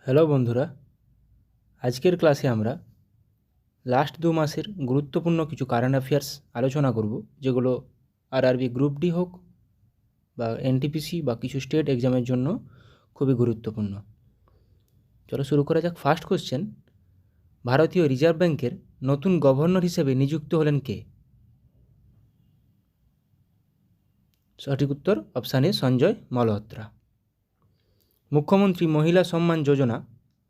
Hello বন্ধুরা, আজকের ক্লাসে আমরা লাস্ট 2 মাসের গুরুত্বপূর্ণ কিছু কারেন্ট অ্যাফেয়ার্স আলোচনা করব, যেগুলো আরআরবি গ্রুপ ডি হোক বা এনটিপিসি বা কিছু স্টেট এক্সামের জন্য খুবই গুরুত্বপূর্ণ। চলো শুরু করা যাক। ফার্স্ট কোশ্চেন, ভারতীয় রিজার্ভ ব্যাংকের নতুন গভর্নর হিসেবে নিযুক্ত হলেন কে? সঠিক উত্তর অপশান এ, সঞ্জয় মালহোত্রা। মুখ্যমন্ত্রী মহিলা সম্মান যোজনা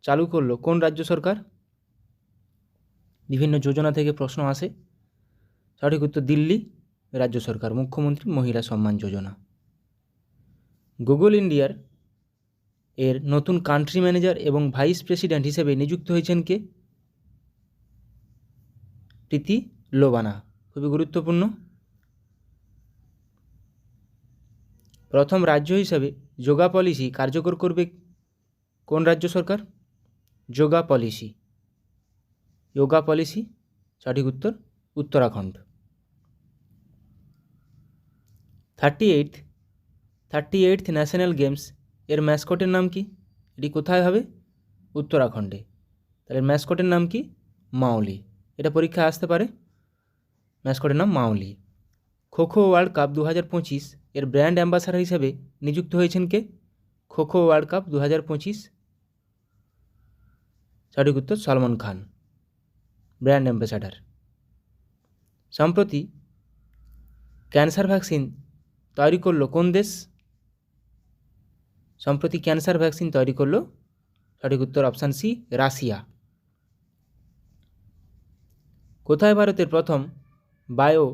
চালু করলো কোন রাজ্য সরকার? বিভিন্ন যোজনা থেকে প্রশ্ন আসে। সঠিক উত্তর দিল্লি রাজ্য সরকার, মুখ্যমন্ত্রী মহিলা সম্মান যোজনা। গুগল ইন্ডিয়ার এর নতুন কান্ট্রি ম্যানেজার এবং ভাইস প্রেসিডেন্ট হিসেবে নিযুক্ত হয়েছেন কে? প্রীতি লোবানা, খুবই গুরুত্বপূর্ণ। প্রথম রাজ্য হিসাবে যোগা পলিসি কার্যকর করবে কোন রাজ্য সরকার? যোগা পলিসি, সঠিক উত্তর উত্তরাখণ্ড। 38th ন্যাশনাল গেমস এর ম্যাসকটের নাম কি? এটি কোথায় হবে? উত্তরাখণ্ডে। তাহলে ম্যাসকটের নাম কি? মাউলি। এটা পরীক্ষায় আসতে পারে, ম্যাসকটের নাম মাউলি। খোখো ওয়ার্ল্ড কাপ 2025 এর ব্র্যান্ড অ্যাম্বাসাডার হিসেবে নিযুক্ত হয়েছেন কে? খোখো ওয়ার্ল্ড কাপ 2025, সঠিক উত্তর সলমন খান, ব্র্যান্ড অ্যাম্বাসাডার। সম্প্রতি ক্যান্সার ভ্যাকসিন তৈরি করলো কোন দেশ? সঠিক উত্তর অপশান সি, রাশিয়া। কোথায় ভারতের প্রথম bio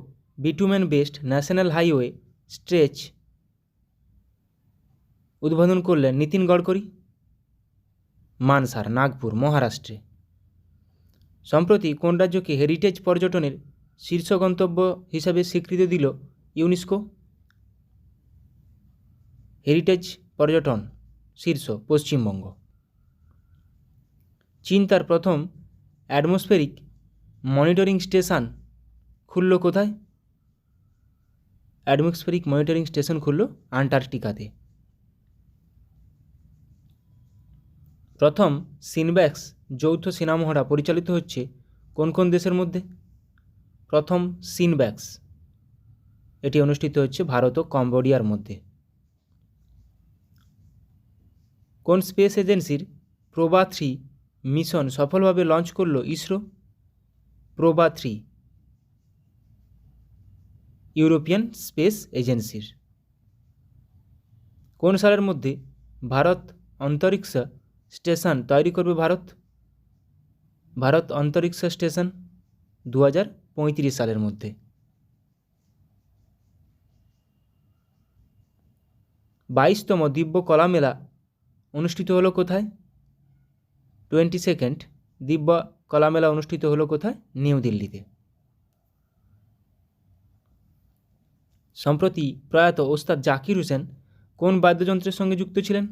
bitumen based national highway stretch উদ্বোধন করলেন নীতিন গডকরি? মানসার, নাগপুর, মহারাষ্ট্রে। সম্প্রতি কোন রাজ্যকে হেরিটেজ পর্যটনের শীর্ষ গন্তব্য হিসাবে স্বীকৃতি দিল ইউনেস্কো? হেরিটেজ পর্যটন শীর্ষ পশ্চিমবঙ্গ। চীন তার প্রথম অ্যাটমসফেরিক মনিটরিং স্টেশন খুলল কোথায়? অ্যাটমসফেরিক মনিটরিং স্টেশন খুলল আন্টার্কটিকাতে। প্রথম সিনব্যাক্স যৌথ সেনা মহড়া পরিচালিত হচ্ছে কোন কোন দেশের মধ্যে? প্রথম সিনব্যাক্স, এটি অনুষ্ঠিত হচ্ছে ভারত ও কম্বোডিয়ার মধ্যে। কোন স্পেস এজেন্সির প্রোবা 3 মিশন সফলভাবে লঞ্চ করল ইসরো? প্রোবা 3 ইউরোপিয়ান স্পেস এজেন্সির। কোন সালের মধ্যে ভারত অন্তরিক্ষ স্টেশন তৈরি করবে? ভারত অন্তরিক্ষ স্টেশন 2035 সালের মধ্যে। 22তম দিব্য কলা মেলা অনুষ্ঠিত হলো কোথায়? 22nd দিব্য কলা মেলা অনুষ্ঠিত হলো কোথায়? নিউ দিল্লিতে। সম্প্রতি প্রয়াত ওস্তাদ জাকির হোসেন কোন বাদ্যযন্ত্রের সঙ্গে যুক্ত ছিলেন?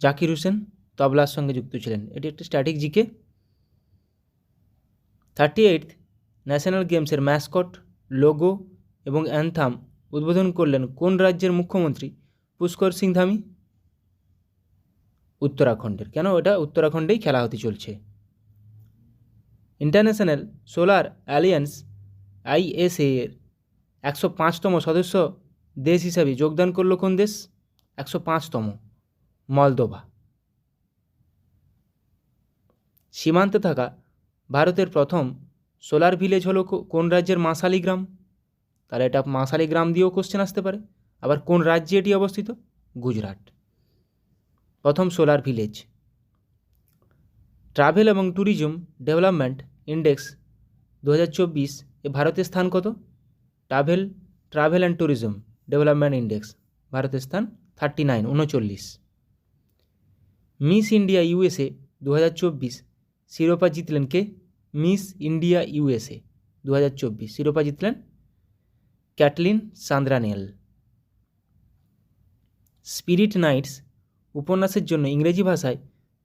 জাকির হোসেন তবলার সঙ্গে যুক্ত ছিলেন। এটি একটি স্ট্যাটিক জিকে। 38th ন্যাশনাল গেমসের ম্যাসকট, লোগো এবং অ্যান্থাম উদ্বোধন করলেন কোন রাজ্যের মুখ্যমন্ত্রী পুষ্কর সিং ধামি? উত্তরাখণ্ডের। কেন? এটা উত্তরাখণ্ডেই খেলা হতে চলছে। ইন্টারন্যাশনাল সোলার অ্যালিয়েন্স ISA এর 105তম সদস্য দেশ হিসাবে যোগদান করল কোন দেশ? 105তম, মলদোভা। সীমান্তে থাকা ভারতের প্রথম সোলার ভিলেজ হলো কোন রাজ্যের? মাসালি গ্রাম। তাহলে এটা মাসালি গ্রাম দিয়েও কোশ্চেন আসতে পারে। আবার কোন রাজ্যে এটি অবস্থিত? গুজরাট। প্রথম সোলার ভিলেজ। ট্রাভেল এবং ট্যুরিজম ডেভেলপমেন্ট ইন্ডেক্স 2024 এ ভারতের স্থান কত? Travel and tourism development index ভারতের স্থান 39। মিস ইন্ডিয়া USA 2024 শিরোপা জিতলেন কে? মিস ইন্ডিয়া USA 2024 শিরোপা জিতলেন ক্যাটলিন সান্দ্রানেল। স্পিরিট নাইটস উপন্যাসের জন্য ইংরেজি ভাষায়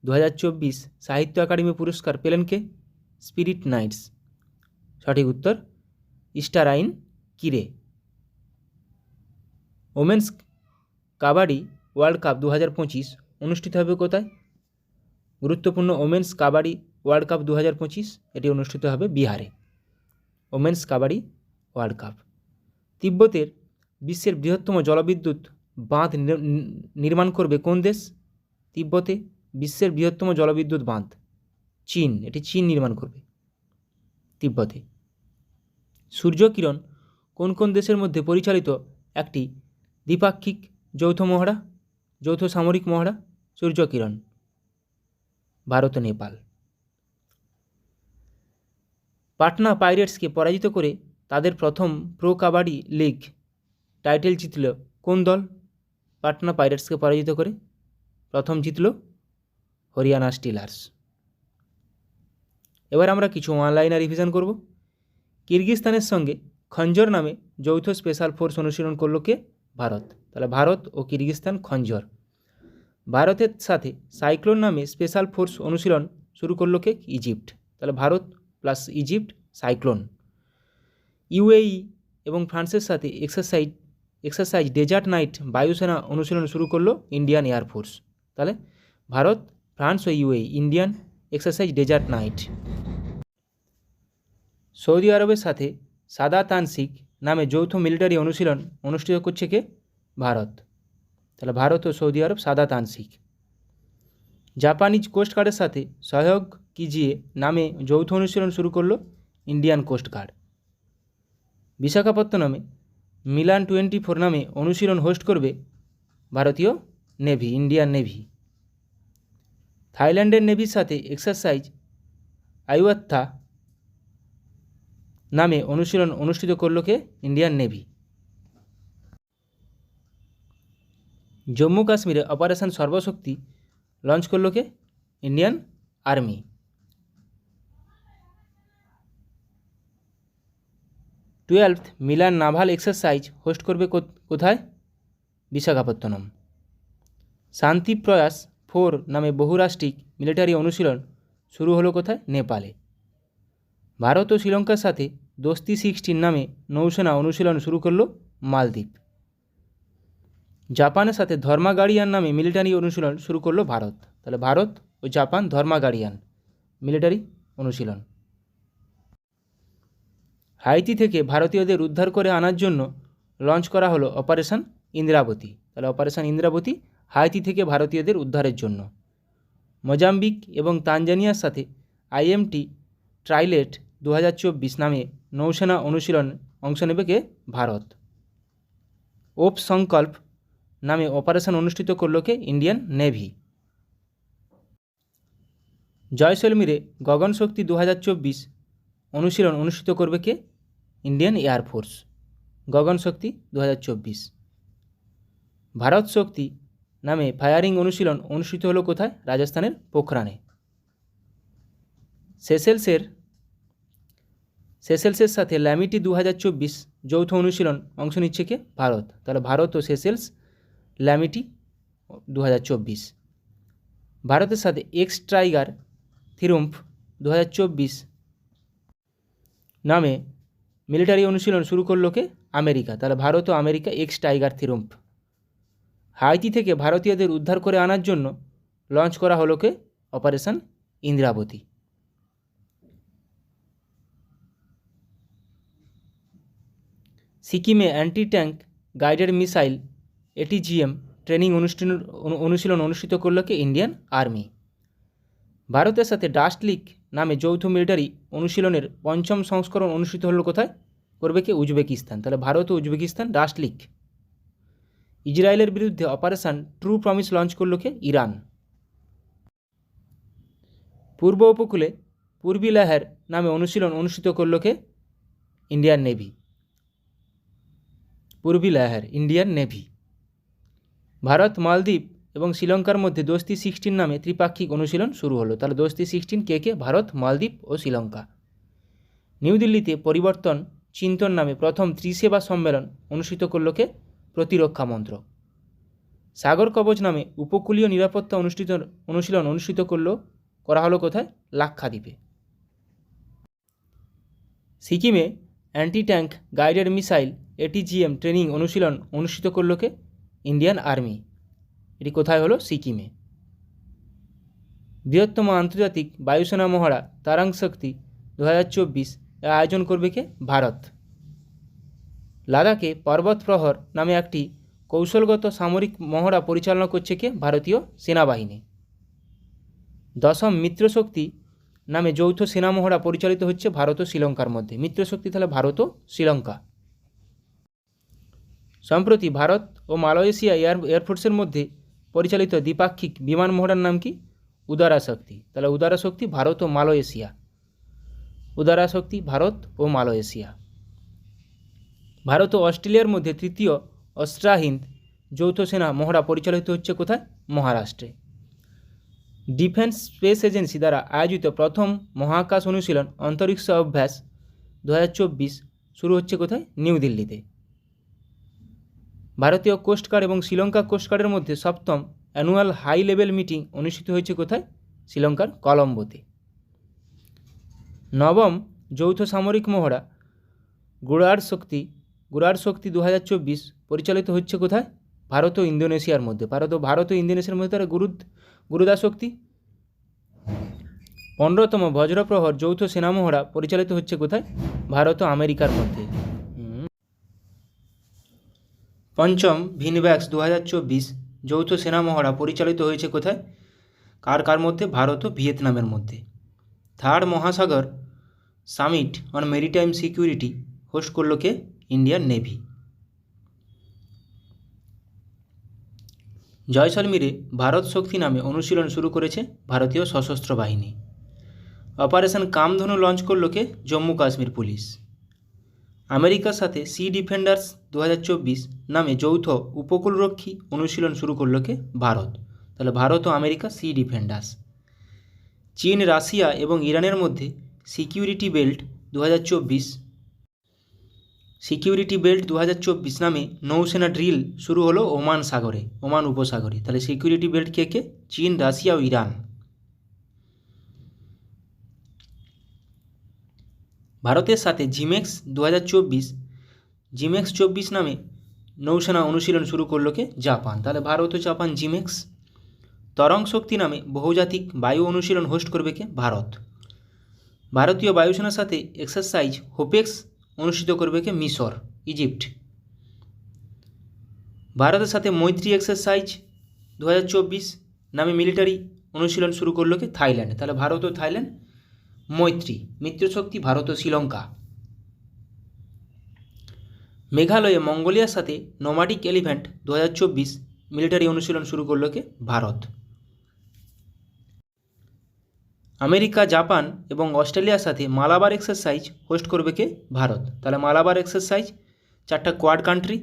2024 সাহিত্য একাডেমি পুরস্কার পেলেন কে? স্পিরিট নাইটস, সঠিক উত্তর ইস্টারাইন কিরে। ওমেন্স কাবাডি ওয়ার্ল্ড কাপ 2025 অনুষ্ঠিত হবে কোথায়? গুরুত্বপূর্ণ ওমেন্স কাবাডি ওয়ার্ল্ড কাপ 2025 এটি অনুষ্ঠিত হবে বিহারে। Women's kabaddi world cup. তিব্বতের বিশ্বের বৃহত্তম জলবিদ্যুৎ বাঁধ নির্মাণ করবে কোন দেশ? তিব্বতে বিশ্বের বৃহত্তম জলবিদ্যুৎ বাঁধ চীন, এটি চীন নির্মাণ করবে তিব্বতে। সূর্যকিরণ কোন কোন দেশের মধ্যে পরিচালিত একটি দ্বিপাক্ষিক যৌথ সামরিক মহড়া? সূর্যকিরণ, ভারত ও নেপাল। পাটনা পাইরেটসকে পরাজিত করে তাদের প্রথম প্রো কাবাডি লিগ টাইটেল জিতল কোন দল? পাটনা পাইরেটসকে পরাজিত করে প্রথম জিতল হরিয়ানা স্টিলার্স। এবার আমরা কিছু অনলাইনে রিভিশন করব। কিরগিজস্তানের সঙ্গে খঞ্জর নামে যৌথ স্পেশাল ফোর্স অনুশীলন করল কে? ভারত। তাহলে ভারত ও কিরগিজস্তান খঞ্জর। ভারতের সাথে সাইক্লোন নামে স্পেশাল ফোর্স অনুশীলন শুরু করল কে? ইজিপ্ট। তাহলে Bharat plus Egypt cyclone. UAE এবং ফ্রান্সের সাথে এক্সারসাইজ ডেজার্ট নাইট বায়ুসেনা অনুশীলন শুরু করলো ইন্ডিয়ান এয়ারফোর্স। তাহলে ভারত, ফ্রান্স ও UAE Indian exercise desert knight. Saudi আরবের সাথে সাদা তানসিক নামে যৌথ মিলিটারি অনুশীলন অনুষ্ঠিত করছে কে? ভারত। তাহলে ভারত ও সৌদি আরব সাদা তানসিক। জাপানিজ কোস্টগার্ডের সাথে সহযোগ কিজিয়ে নামে যৌথ অনুশীলন শুরু করলো ইন্ডিয়ান কোস্টগার্ড। বিশাখাপত্তনমে মিলান 24 নামে অনুশীলন হোস্ট করবে ভারতীয় নেভি, ইন্ডিয়ান নেভি। থাইল্যান্ডের নেভির সাথে এক্সারসাইজ আইওয়াত্থা নামে অনুশীলন অনুষ্ঠিত করল কে? Indian navy. জম্মু কাশ্মীরে অপারেশন সর্বশক্তি লঞ্চ করল কে? Indian army. Twelve Milan naval exercise host করবে কোথায়? বিশাখাপত্তনম। শান্তি প্রয়াস 4 নামে বহুরাষ্ট্রিক মিলিটারি অনুশীলন শুরু হলো কোথায়? নেপালে। ভারত ও শ্রীলঙ্কার সাথে দোস্তি 16 নামে নৌসেনা অনুশীলন শুরু করলো মালদ্বীপ। জাপানের সাথে ধর্মা গার্ডিয়ান নামে মিলিটারি অনুশীলন শুরু করলো ভারত। তাহলে ভারত ও জাপান ধর্মা গার্ডিয়ান মিলিটারি অনুশীলন। হাইতি থেকে ভারতীয়দের উদ্ধার করে আনার জন্য লঞ্চ করা হলো অপারেশন ইন্দ্রাবতী। তাহলে অপারেশন ইন্দ্রাবতী হাইতি থেকে ভারতীয়দের উদ্ধারের জন্য। মোজাম্বিক এবং তানজানিয়ার সাথে আইএমটি ট্রাইলেট 2024 নামে নৌসেনা অনুশীলন অংশ নেবে কে? ভারত। ওপ সংকল্প নামে অপারেশন অনুষ্ঠিত করল কে? Indian navy. জয়সলমীরে গগনশক্তি 2024 অনুশীলন অনুষ্ঠিত করবে কে? Indian air force. গগনশক্তি 2024। ভারত শক্তি নামে ফায়ারিং অনুশীলন অনুষ্ঠিত হলো কোথায়? রাজস্থানের পোখরানে। সেসেলসের সাথে ল্যামিটি 2024 যৌথ অনুশীলন অংশ নিচ্ছে কে? ভারত। তাহলে ভারত ও সেসেলস ল্যামিটি 2024। ভারতের সাথে এক্স টাইগার থিরুম্ফ 2024 নামে মিলিটারি অনুশীলন শুরু করলো কে? আমেরিকা। তাহলে ভারত ও আমেরিকা এক্স টাইগার থিরুম্ফ। হাইতি থেকে ভারতীয়দের উদ্ধার করে আনার জন্য লঞ্চ করা হলো কে? অপারেশন ইন্দ্রাবতী। সিকিমে anti tank guided missile ATGM training অনুশীলন অনুষ্ঠিত করল কে? Indian army. ভারতের সাথে ডাস্ট লিক নামে যৌথ মিলিটারি অনুশীলনের 5ম সংস্করণ অনুষ্ঠিত হলো কোথায়? করবে কে? উজবেকিস্তান। তাহলে ভারত ও উজবেকিস্তান ডাস্ট লিক। ইসরায়েলের বিরুদ্ধে অপারেশন ট্রু প্রমিস লঞ্চ করল কে? ইরান। পূর্ব উপকূলে পূর্বী লেহার নামে অনুশীলন অনুষ্ঠিত করল কে? Indian navy. Purvi Lehar Indian navy. Bharat, মালদ্বীপ এবং শ্রীলঙ্কার মধ্যে দোস্তি 16 নামে ত্রিপাক্ষিক অনুশীলন শুরু হলো। তাহলে দোস্তি 16 কে কে? ভারত, মালদ্বীপ ও শ্রীলঙ্কা। নিউ দিল্লিতে পরিবর্তন চিন্তন নামে প্রথম ত্রিসেবা সম্মেলন অনুষ্ঠিত করল কে? প্রতিরক্ষা মন্ত্রক। সাগর কবচ নামে উপকূলীয় নিরাপত্তা অনুশীলন অনুষ্ঠিত করা হলো কোথায়? লাক্ষাদ্বীপে। সিকিমে anti tank guided missile ATGM training অনুশীলন অনুষ্ঠিত করল কে? Indian army. এটি কোথায় হলো? সিকিমে। বৃহত্তম আন্তর্জাতিক বায়ুসেনা মহড়া তারাং শক্তি 2024 এর আয়োজন করবে কে? ভারত। লাদাখে পর্বত প্রহর নামে একটি কৌশলগত সামরিক মহড়া পরিচালনা করছে কে? ভারতীয় সেনাবাহিনী। 10ম মিত্রশক্তি নামে যৌথ সেনা মহড়া পরিচালিত হচ্ছে ভারত ও শ্রীলঙ্কার মধ্যে। মিত্রশক্তি তাহলে ভারত ও শ্রীলঙ্কা। সম্প্রতি ভারত ও মালয়েশিয়া এয়ারফোর্সের মধ্যে পরিচালিত দ্বিপাক্ষিক বিমান মহড়ার নাম কি? উদারা শক্তি। তাহলে উদারা শক্তি ভারত ও মালয়েশিয়া। উদারা শক্তি ভারত ও মালয়েশিয়া। ভারত ও অস্ট্রেলিয়ার মধ্যে তৃতীয় অস্ট্রা-হিন্দ যৌথ সেনা মহড়া পরিচালিত হচ্ছে কোথায়? মহারাষ্ট্রে। ডিফেন্স স্পেস এজেন্সি দ্বারা আয়োজিত প্রথম মহাকাশ অনুশীলন অন্তরিক্ষ অভ্যাস 2024 শুরু হচ্ছে কোথায়? নিউ দিল্লিতে। ভারতীয় কোস্টগার্ড এবং শ্রীলঙ্কা কোস্টগার্ডের মধ্যে 7ম অ্যানুয়াল হাই লেভেল মিটিং অনুষ্ঠিত হয়েছে কোথায়? শ্রীলঙ্কার কলম্বোতে। 9ম যৌথ সামরিক মহড়া গুরার শক্তি 2024 পরিচালিত হচ্ছে কোথায়? ভারত ও ইন্দোনেশিয়ার মধ্যে। ভারত ও ইন্দোনেশিয়ার মধ্যে তারা গুরুদা শক্তি। 15তম বজ্রপ্রহর যৌথ সেনা মহড়া পরিচালিত হচ্ছে কোথায়? ভারত ও আমেরিকার মধ্যে। 5ম ভিনব্যাক্স 2024 যৌথ সেনা মহড়া পরিচালিত হয়েছে কোথায়? কার মধ্যে? ভারত ও ভিয়েতনামের মধ্যে। 3rd Mahasagar summit on maritime security host করল কে? Indian navy. জয়সলমীরে ভারত শক্তি নামে অনুশীলন শুরু করেছে ভারতীয় সশস্ত্র বাহিনী। অপারেশন কামধনু লঞ্চ করল কে? জম্মু কাশ্মীর পুলিশ। আমেরিকার সাথে সি ডিফেন্ডার্স 2024 নামে যৌথ উপকূলরক্ষী অনুশীলন শুরু করল কে? ভারত। তাহলে ভারত ও আমেরিকা সি ডিফেন্ডার্স। চীন, রাশিয়া এবং ইরানের মধ্যে সিকিউরিটি বেল্ট 2024 নামে নৌসেনা ড্রিল শুরু হলো ওমান উপসাগরে। তাহলে সিকিউরিটি বেল্ট কে? চীন, রাশিয়া ও ইরান। ভারতের সাথে জিমেক্স 24 নামে নৌসেনা অনুশীলন শুরু করলো কে? জাপান। তাহলে ভারত ও জাপান জিমেক্স। তরঙ্গ শক্তি নামে বহুজাতিক বায়ু অনুশীলন হোস্ট করবে কে? ভারত। ভারতীয় বায়ুসেনার সাথে এক্সারসাইজ হোপেক্স অনুষ্ঠিত করবে কে? মিশর, ইজিপ্ট। ভারতের সাথে মৈত্রী এক্সারসাইজ 2024 নামে মিলিটারি অনুশীলন শুরু করলো কে? থাইল্যান্ড। তাহলে ভারত ও থাইল্যান্ড মৈত্রী। মিত্রশক্তি ভারত ও শ্রীলঙ্কা। মেঘালয়ে মঙ্গোলিয়ার সাথে নোমাডিক এলিফ্যান্ট 2024 মিলিটারি অনুশীলন শুরু করলো কে? ভারত। আমেরিকা, জাপান এবং অস্ট্রেলিয়ার সাথে মালাবার এক্সারসাইজ হোস্ট করবে কে? ভারত। তাহলে মালাবার এক্সারসাইজ 4টা Quad country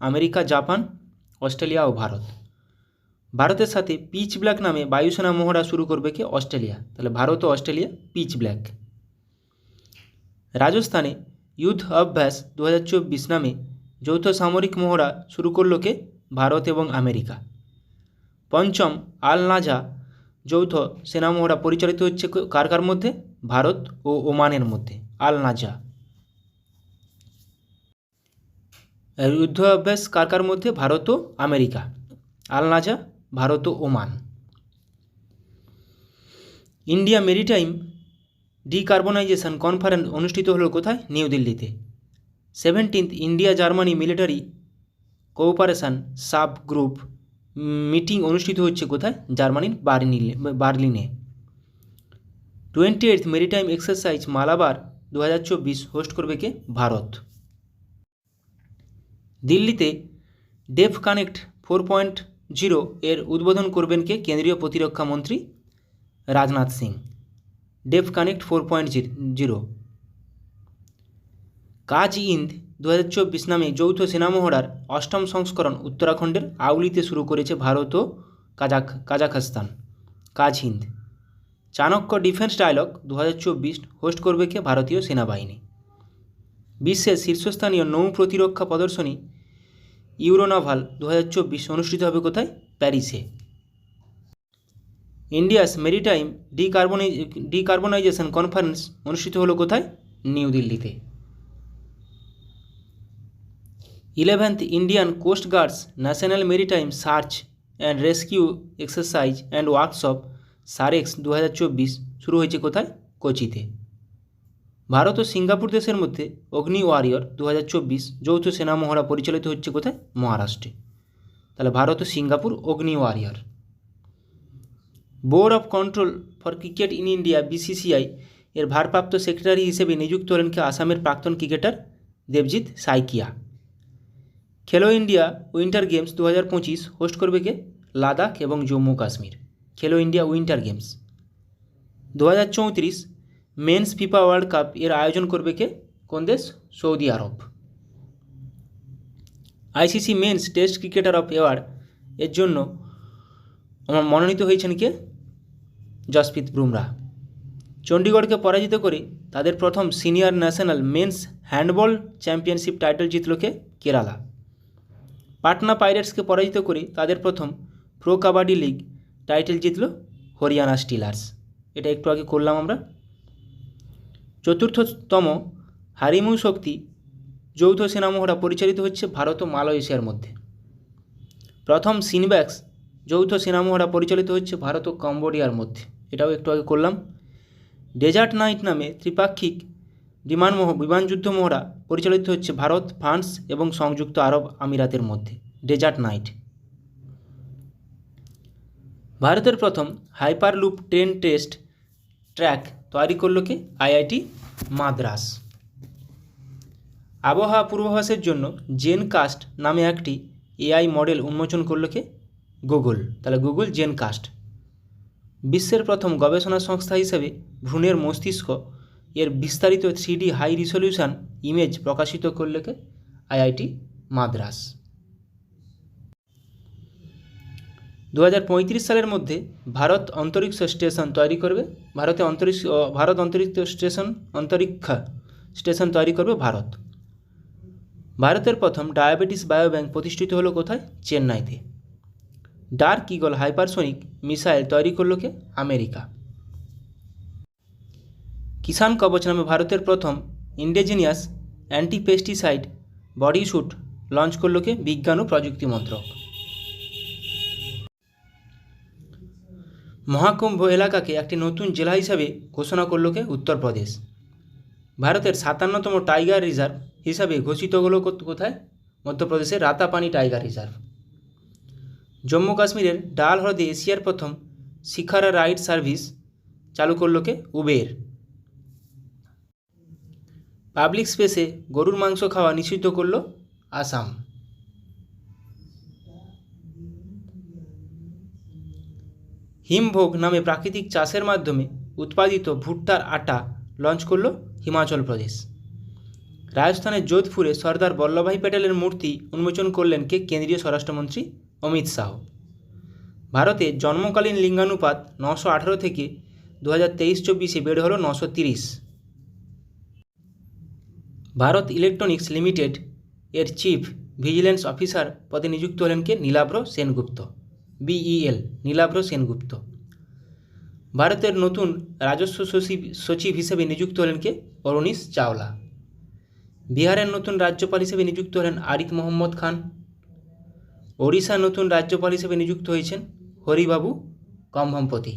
America, Japan, Australia ও ভারত। ভারতের সাথে পিচ ব্ল্যাক নামে বায়ুসেনা মহড়া শুরু করবে কে? অস্ট্রেলিয়া। তাহলে ভারত ও অস্ট্রেলিয়া পিচ ব্ল্যাক। রাজস্থানে যুদ্ধ অভ্যাস 2024 নামে যৌথ সামরিক মহড়া শুরু করলো কে? ভারত এবং আমেরিকা। 5ম আল নাজা যৌথ সেনা মহড়া পরিচালিত হচ্ছে কার মধ্যে? ভারত ও ওমানের মধ্যে। আল নাজা যুদ্ধ অভ্যাস কার মধ্যে? ভারত ও আমেরিকা। আল নাজা ভারত ও Oman. India maritime decarbonisation conference অনুষ্ঠিত হলো কোথায়? নিউ দিল্লিতে। 17th India Germany military cooperation sub group meeting অনুষ্ঠিত হচ্ছে কোথায়? জার্মানির বার্লিনে। 28th maritime exercise Malabar 2024 host করবে কে? ভারত। দিল্লিতে ডেফ কানেক্ট 4.0 এর উদ্বোধন করবেন কে? কেন্দ্রীয় প্রতিরক্ষা মন্ত্রী রাজনাথ সিং। Deaf connect 4.0। কাজ ইন্দ 2024 নামে যৌথ সেনা মহড়ার 8ম সংস্করণ উত্তরাখণ্ডের আউলিতে শুরু করেছে ভারত ও Kazakhstan. Kazind. Chanakya defence dialogue 2024 host করবে কে? ভারতীয় সেনাবাহিনী। বিশ্বের শীর্ষস্থানীয় নৌ প্রতিরক্ষা প্রদর্শনী ইউরোনাভাল 2024 অনুষ্ঠিত হবে কোথায়? প্যারিসে। ইন্ডিয়াস মেরিটাইম ডিকার্বনাইজেশন কনফারেন্স অনুষ্ঠিত হলো কোথায়? নিউ দিল্লিতে। 11th Indian coast guards national maritime search and rescue exercise and workshop SAREX 2024 শুরু হয়েছে কোথায়? কোচিতে। ভারত ও সিঙ্গাপুর দেশের মধ্যে অগ্নি ওয়ারিয়র 2024 যৌথ সেনা মহড়া পরিচালিত হচ্ছে কোথায়? মহারাষ্ট্রে। তাহলে ভারত ও Singapore Agni warrior. Board of control for cricket in India BCCI এর ভারপ্রাপ্ত সেক্রেটারি হিসেবে নিযুক্ত হলেন কে? আসামের প্রাক্তন ক্রিকেটার দেবজিৎ সাইকিয়া। খেলো ইন্ডিয়া উইন্টার গেমস 2025 হোস্ট করবে কে? লাদাখ এবং Jammu Kashmir. Khelo India winter games 2034 men's FIFA world cup এর আয়োজন করবে কে? কোন দেশ? Saudi Arab. ICC men's test cricketer of award এর জন্য মনোনীত হয়েছেন কে? জসপ্রীত বুমরা। চণ্ডীগড়কে পরাজিত করে তাদের প্রথম senior national men's handball championship title জিতল কে? কেরালা। পাটনা পাইরেটসকে পরাজিত করে তাদের প্রথম প্রো কাবাডি লিগ টাইটেল জিতল হরিয়ানা স্টিলার্স। এটা একটু আগে করলাম আমরা। চতুর্থতম হারিমু শক্তি যৌথ সেনা মহড়া পরিচালিত হচ্ছে ভারত ও মালয়েশিয়ার মধ্যে। প্রথম সিনব্যাক্স যৌথ সেনা মহড়া পরিচালিত হচ্ছে ভারত ও কম্বোডিয়ার মধ্যে। এটাও একটু আগে করলাম। ডেজার্ট নাইট নামে ত্রিপাক্ষিক বিমানযুদ্ধ মহড়া পরিচালিত হচ্ছে ভারত, ফ্রান্স এবং সংযুক্ত আরব আমিরাতের মধ্যে। Desert knight. ভারতের প্রথম হাইপারলুপ ট্রেন টেস্ট ট্র্যাক তৈরি করল কে? IIT মাদ্রাস। আবহাওয়া পূর্বাভাসের জন্য জেনকাস্ট নামে একটি AI মডেল উন্মোচন করল কে? গুগল। তাহলে গুগল জেনকাস্ট। বিশ্বের প্রথম গবেষণা সংস্থা হিসেবে ভ্রূণের মস্তিষ্ক এর বিস্তারিত 3D হাই রিজলিউশন ইমেজ প্রকাশিত করল কে? IIT মাদ্রাস। 2035 সালের মধ্যে ভারত অন্তরিক্ষ স্টেশন তৈরি করবে। ভারত অন্তরিক্ষ স্টেশন তৈরি করবে ভারত। ভারতের প্রথম ডায়াবেটিস বায়োব্যাংক প্রতিষ্ঠিত হলো কোথায়? চেন্নাইতে। ডার্ক ইগল হাইপারসোনিক মিসাইল তৈরি করল কে? আমেরিকা। কিষাণ কবচ নামে ভারতের প্রথম ইন্ডিজিনিয়াস অ্যান্টিপেস্টিসাইড বডি স্যুট লঞ্চ করল কে? বিজ্ঞান ও প্রযুক্তি মন্ত্রক। মহাকুম্ভ এলাকাকে একটি নতুন জেলা হিসাবে ঘোষণা করল কে? উত্তরপ্রদেশ। ভারতের 57তম টাইগার রিজার্ভ হিসাবে ঘোষিত হলো কোথায়? মধ্যপ্রদেশের রাতাপানি টাইগার রিজার্ভ। জম্মু কাশ্মীরের ডাল হ্রদে এশিয়ার প্রথম শিখারা রাইড সার্ভিস চালু করল কে? উবের। পাবলিক স্পেসে গরুর মাংস খাওয়া নিষিদ্ধ করল আসাম। হিমভোগ নামে প্রাকৃতিক চাষের মাধ্যমে উৎপাদিত ভুট্টার আটা লঞ্চ করল হিমাচল প্রদেশ। রাজস্থানের যোধপুরে সর্দার বল্লভভাই প্যাটেলের মূর্তি উন্মোচন করলেন কে? কেন্দ্রীয় স্বরাষ্ট্রমন্ত্রী অমিত শাহ। ভারতে জন্মকালীন লিঙ্গানুপাত 918 থেকে 2023-24 বেড়ে হলো 930। ভারত ইলেকট্রনিক্স লিমিটেড এর চিফ ভিজিলেন্স অফিসার পদে নিযুক্ত হলেন কে? নীলাভ্র সেনগুপ্ত। BEL নীলাভ্র সেনগুপ্ত। ভারতের নতুন রাজস্ব সচিব হিসেবে নিযুক্ত হলেন কে? অরুণীশ চাওলা। বিহারের নতুন রাজ্যপাল হিসেবে নিযুক্ত হলেন আরিফ মোহাম্মদ খান। ওড়িশার নতুন রাজ্যপাল হিসেবে নিযুক্ত হয়েছেন হরিবাবু কম্ভমপতি।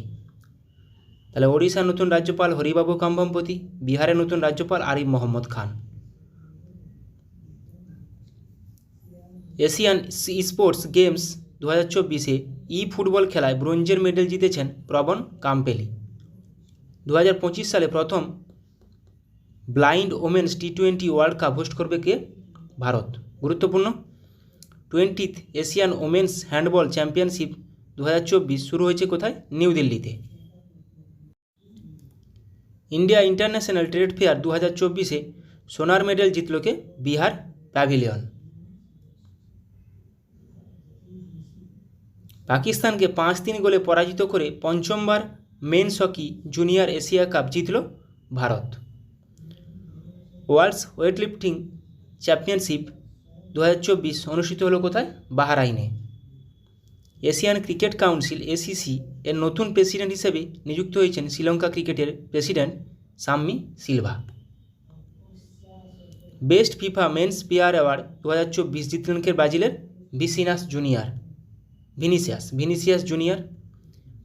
তাহলে ওড়িশার নতুন রাজ্যপাল হরিবাবু কম্ভমপতি, বিহারের নতুন রাজ্যপাল আরিফ মোহাম্মদ খান। এশিয়ান স্পোর্টস গেমস 2024 ফুটবল খেলায় ব্রোঞ্জের মেডেল জিতেছেন প্রবণ কাম্পেলি। 2025 সালে প্রথম blind women's T20 world cup host করবে কে? ভারত। গুরুত্বপূর্ণ 20th Asian women's handball championship 2024 শুরু হয়েছে কোথায়? নিউ দিল্লিতে। ইন্ডিয়া ইন্টারন্যাশনাল ট্রেড ফেয়ার 2024 সোনার মেডেল জিতল কে? বিহার প্যাভিলিয়ন। পাকিস্তানকে 5-3 গোলে পরাজিত করে পঞ্চমবার men's hockey junior Asia cup জিতল ভারত। ওয়ার্ল্ডস ওয়েটলিফটিং চ্যাম্পিয়নশিপ 2024 অনুষ্ঠিত হলো কোথায়? বাহরাইনে। এশিয়ান ক্রিকেট কাউন্সিল ACC এর নতুন প্রেসিডেন্ট হিসেবে নিযুক্ত হয়েছেন শ্রীলঙ্কা ক্রিকেটের president Shammi Silva. Best FIFA men's player award 2024 জিতলেন কে? ব্রাজিলের Vinicius junior. Vinicius junior.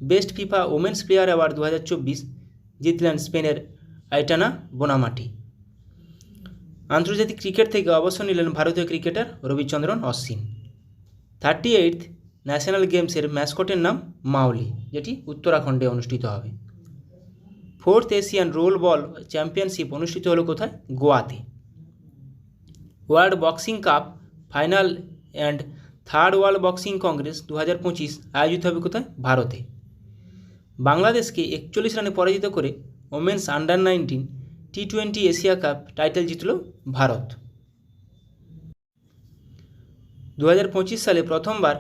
Best FIFA women's player award 2024 জিতলেন স্পেনের আইটানা বোনামাটি। আন্তর্জাতিক ক্রিকেট থেকে অবসর নিলেন ভারতীয় cricketer Ravichandran Ashwin. 38th national গেমসের ম্যাসকটের নাম মাওলি, যেটি উত্তরাখণ্ডে অনুষ্ঠিত হবে। 4th Asian roll ball championship অনুষ্ঠিত হলো কোথায়? গোয়াতে। World boxing cup final and 3rd world boxing Congress 2025 আয়োজিত হবে কোথায়? ভারতে। বাংলাদেশকে 41 রানে পরাজিত করে ওমেন্স আন্ডার-19 টি20 এশিয়া কাপ টাইটেল জিতল ভারত। 2025 সালে প্রথমবার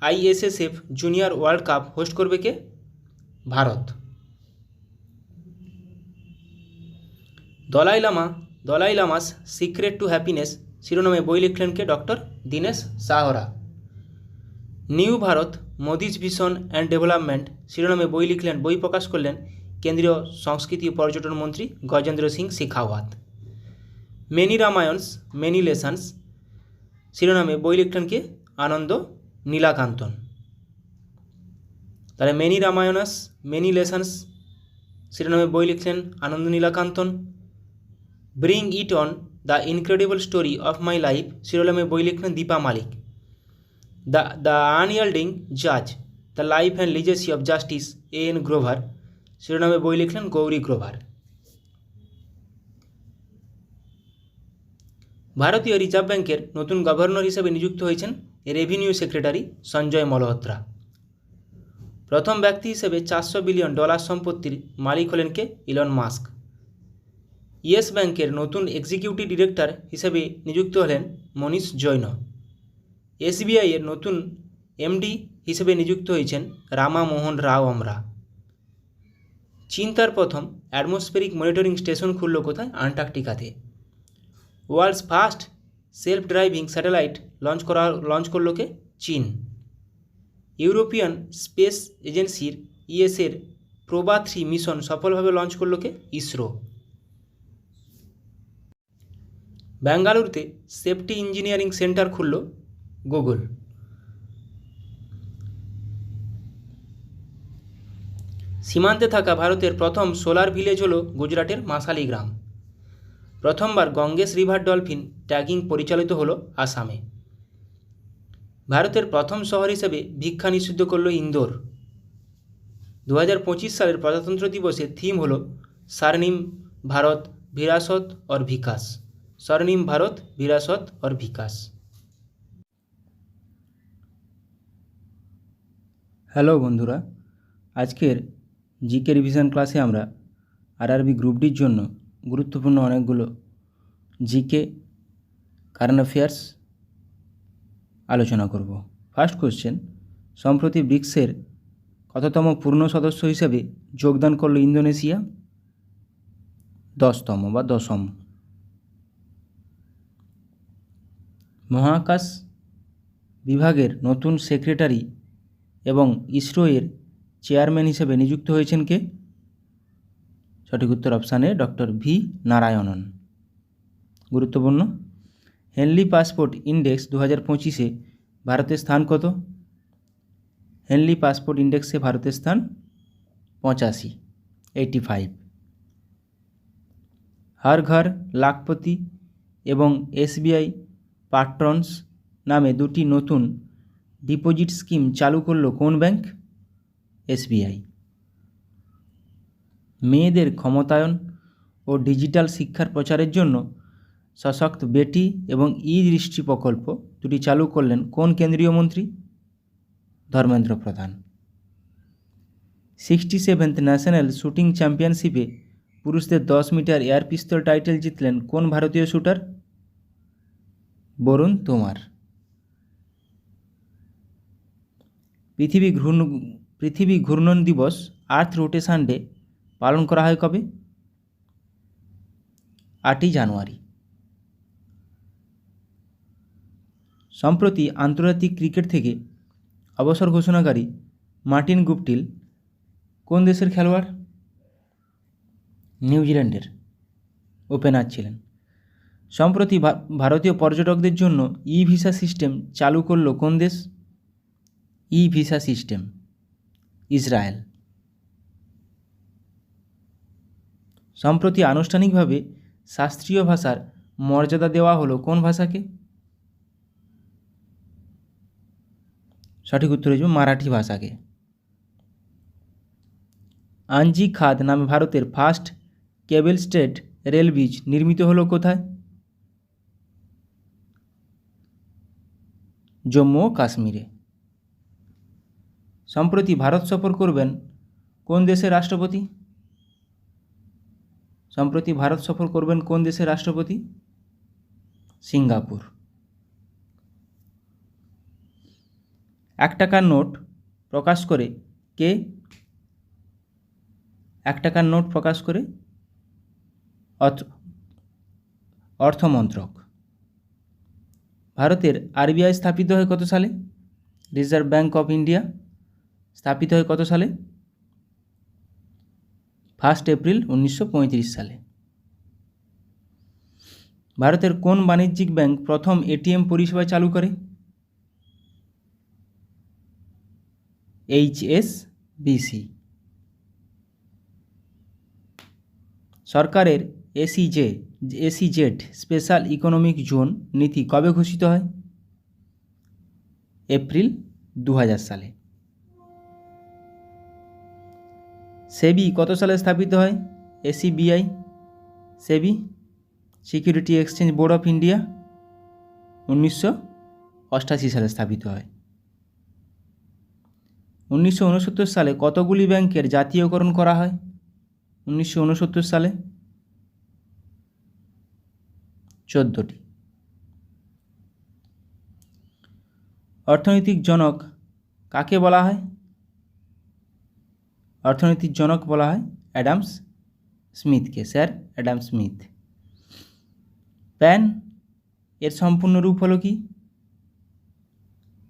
ISSF junior world cup host করবে কে? Bharat. Dalai Lama's secret to happiness শিরোনামে বই লিখলেন কে? Doctor Dinesh Sahra. New Bharat Modi's vision and development শিরোনামে বই প্রকাশ করলেন কেন্দ্রীয় সংস্কৃতি ও পর্যটন মন্ত্রী Gajendra Singh Shekhawat. Many Ramayanas many lessons শিরোনামে বই লিখলেন কে? আনন্দ নীলাকান্তন। তাহলে মেনি রামায়ণস মেনি লেসন্স শিরোনামে বই লিখলেন Anand Neelakantan. Bring it on the incredible story of my life শিরোনামে বই লিখলেন দীপা মালিক। দ্য আনইয়েল্ডিং জাজ the life and legacy of justice N Grover শিরোনামে বই লিখলেন গৌরী গ্রোভার। ভারতীয় রিজার্ভ ব্যাংকের নতুন গভর্নর হিসেবে নিযুক্ত হয়েছেন রেভিনিউ সেক্রেটারি সঞ্জয় মালহোত্রা। প্রথম ব্যক্তি হিসেবে $400 বিলিয়ন সম্পত্তির মালিক হলেন কে? Elon Musk. ইয়েস ব্যাংকের নতুন এক্সিকিউটিভ ডিরেক্টর হিসেবে নিযুক্ত হলেন মনীষ জৈন। এসবিআই এর নতুন এমডি হিসেবে নিযুক্ত হয়েছেন রামা মোহন রাও আমরা। চীন তার প্রথম অ্যাটমসফেরিক মনিটরিং স্টেশন খুলল কোথায়? আন্টার্কটিকাতে। World's first self driving satellite launch করল কে? চীন। ইউরোপিয়ান স্পেস এজেন্সির ইএসের প্রোবা 3 মিশন সফলভাবে লঞ্চ করল কে? ইসরো। বেঙ্গালুরুতে সেফটি ইঞ্জিনিয়ারিং সেন্টার খুলল গুগল। সীমান্তে থাকা ভারতের প্রথম সোলার ভিলেজ হল গুজরাটের মাসালি গ্রাম। প্রথমবার গঙ্গেস রিভার ডলফিন ট্যাগিং পরিচালিত হলো আসামে। ভারতের প্রথম শহর হিসেবে ভিক্ষা নিষিদ্ধ করল ইন্দোর। 2025 সালের প্রজাতন্ত্র দিবসের থিম হল স্বর্ণিম ভারত বিরাসত और বিকাশ। স্বর্ণিম ভারত বিরাসত और বিকাশ। হ্যালো বন্ধুরা, আজকের জিকে রিভিশন ক্লাসে আমরা আরআরবি গ্রুপ ডির জন্য গুরুত্বপূর্ণ অনেকগুলো জিকে কারেন্ট অ্যাফেয়ার্স আলোচনা করব। ফার্স্ট কোশ্চেন, সম্প্রতি ব্রিক্সের কততম পূর্ণ সদস্য হিসেবে যোগদান করল ইন্দোনেশিয়া? 10তম বা 10ম। মহাকাশ বিভাগের নতুন সেক্রেটারি এবং ইসরো এর চেয়ারম্যান হিসেবে নিযুক্ত হয়েছেন কে? সঠিক উত্তর অপশানে ডক্টর ভি নারায়ণন। গুরুত্বপূর্ণ, হেনলি পাসপোর্ট ইন্ডেক্স 2025-এ ভারতের স্থান কত? হেনলি পাসপোর্ট ইন্ডেক্সে ভারতের স্থান 85। হর ঘর লাখপতি এবং এসবিআই পাট্রনস নামে দুটি নতুন ডিপোজিট স্কিম চালু করল কোন ব্যাংক? এসবিআই। মেয়েদের ক্ষমতায়ন ও ডিজিটাল শিক্ষার প্রচারের জন্য সশক্ত বেটি এবং ই দৃষ্টি প্রকল্প দুটি চালু করলেন কোন কেন্দ্রীয় মন্ত্রী? ধর্মেন্দ্র প্রধান। 67th ন্যাশনাল শুটিং চ্যাম্পিয়নশিপে পুরুষদের 10 মিটার এয়ার পিস্তল টাইটেল জিতলেন কোন ভারতীয় শুটার? বরুণ তোমার। পৃথিবী ঘূর্ণন দিবস আর্থ রোটেশন ডে পালন করা হয় কবে? 8ই জানুয়ারি। সম্প্রতি আন্তর্জাতিক ক্রিকেট থেকে অবসর ঘোষণাকারী মার্টিন গুপটিল কোন দেশের খেলোয়াড়? নিউজিল্যান্ডের ওপেনার ছিলেন। সম্প্রতি ভারতীয় পর্যটকদের জন্য ই ভিসা সিস্টেম চালু করল কোন দেশ? ই ভিসা সিস্টেম, ইসরায়েল। সম্প্রতি আনুষ্ঠানিকভাবে শাস্ত্রীয় ভাষার মর্যাদা দেওয়া হলো কোন ভাষাকে? সঠিক উত্তর হয়ে মারাঠি ভাষাকে। আঞ্জি খাদ নামে ভারতের ফার্স্ট কেবল স্টেট রেল ব্রিজ নির্মিত হলো কোথায়? জম্মু ও কাশ্মীরে। সম্প্রতি ভারত সফর করবেন কোন দেশের রাষ্ট্রপতি? সম্প্রতি ভারত সফর করবেন কোন দেশের রাষ্ট্রপতি? সিঙ্গাপুর। 1 টাকার নোট প্রকাশ করে কে? 1 টাকার নোট প্রকাশ করে অর্থমন্ত্রক। ভারতের আরবিআই স্থাপিত হয় কত সালে? রিজার্ভ ব্যাঙ্ক অফ ইন্ডিয়া স্থাপিত হয় কত সালে? 1 এপ্রিল 1935 সালে। ভারতের কোন বাণিজ্যিক ব্যাংক প্রথম এটিএম পরিষেবা চালু করে? HSBC। সরকারের এসইজেড স্পেশাল ইকোনমিক জোন নীতি কবে ঘোষিত হয়? এপ্রিল 2000 সালে। সেবি কত সালে স্থাপিত হয়? SEBI। SEBI security exchange board of India 1988 সালে স্থাপিত হয়। 1969 সালে কতগুলি ব্যাংকের জাতীয়করণ করা হয়? 1969 সালে 14টি। অর্থনৈতিক জনক কাকে বলা হয়? অর্থনৈতিক জনক বলা হয় অ্যাডাম স্মিথকে, স্যার অ্যাডাম স্মিথ। প্যান এর সম্পূর্ণ রূপ হলো কি?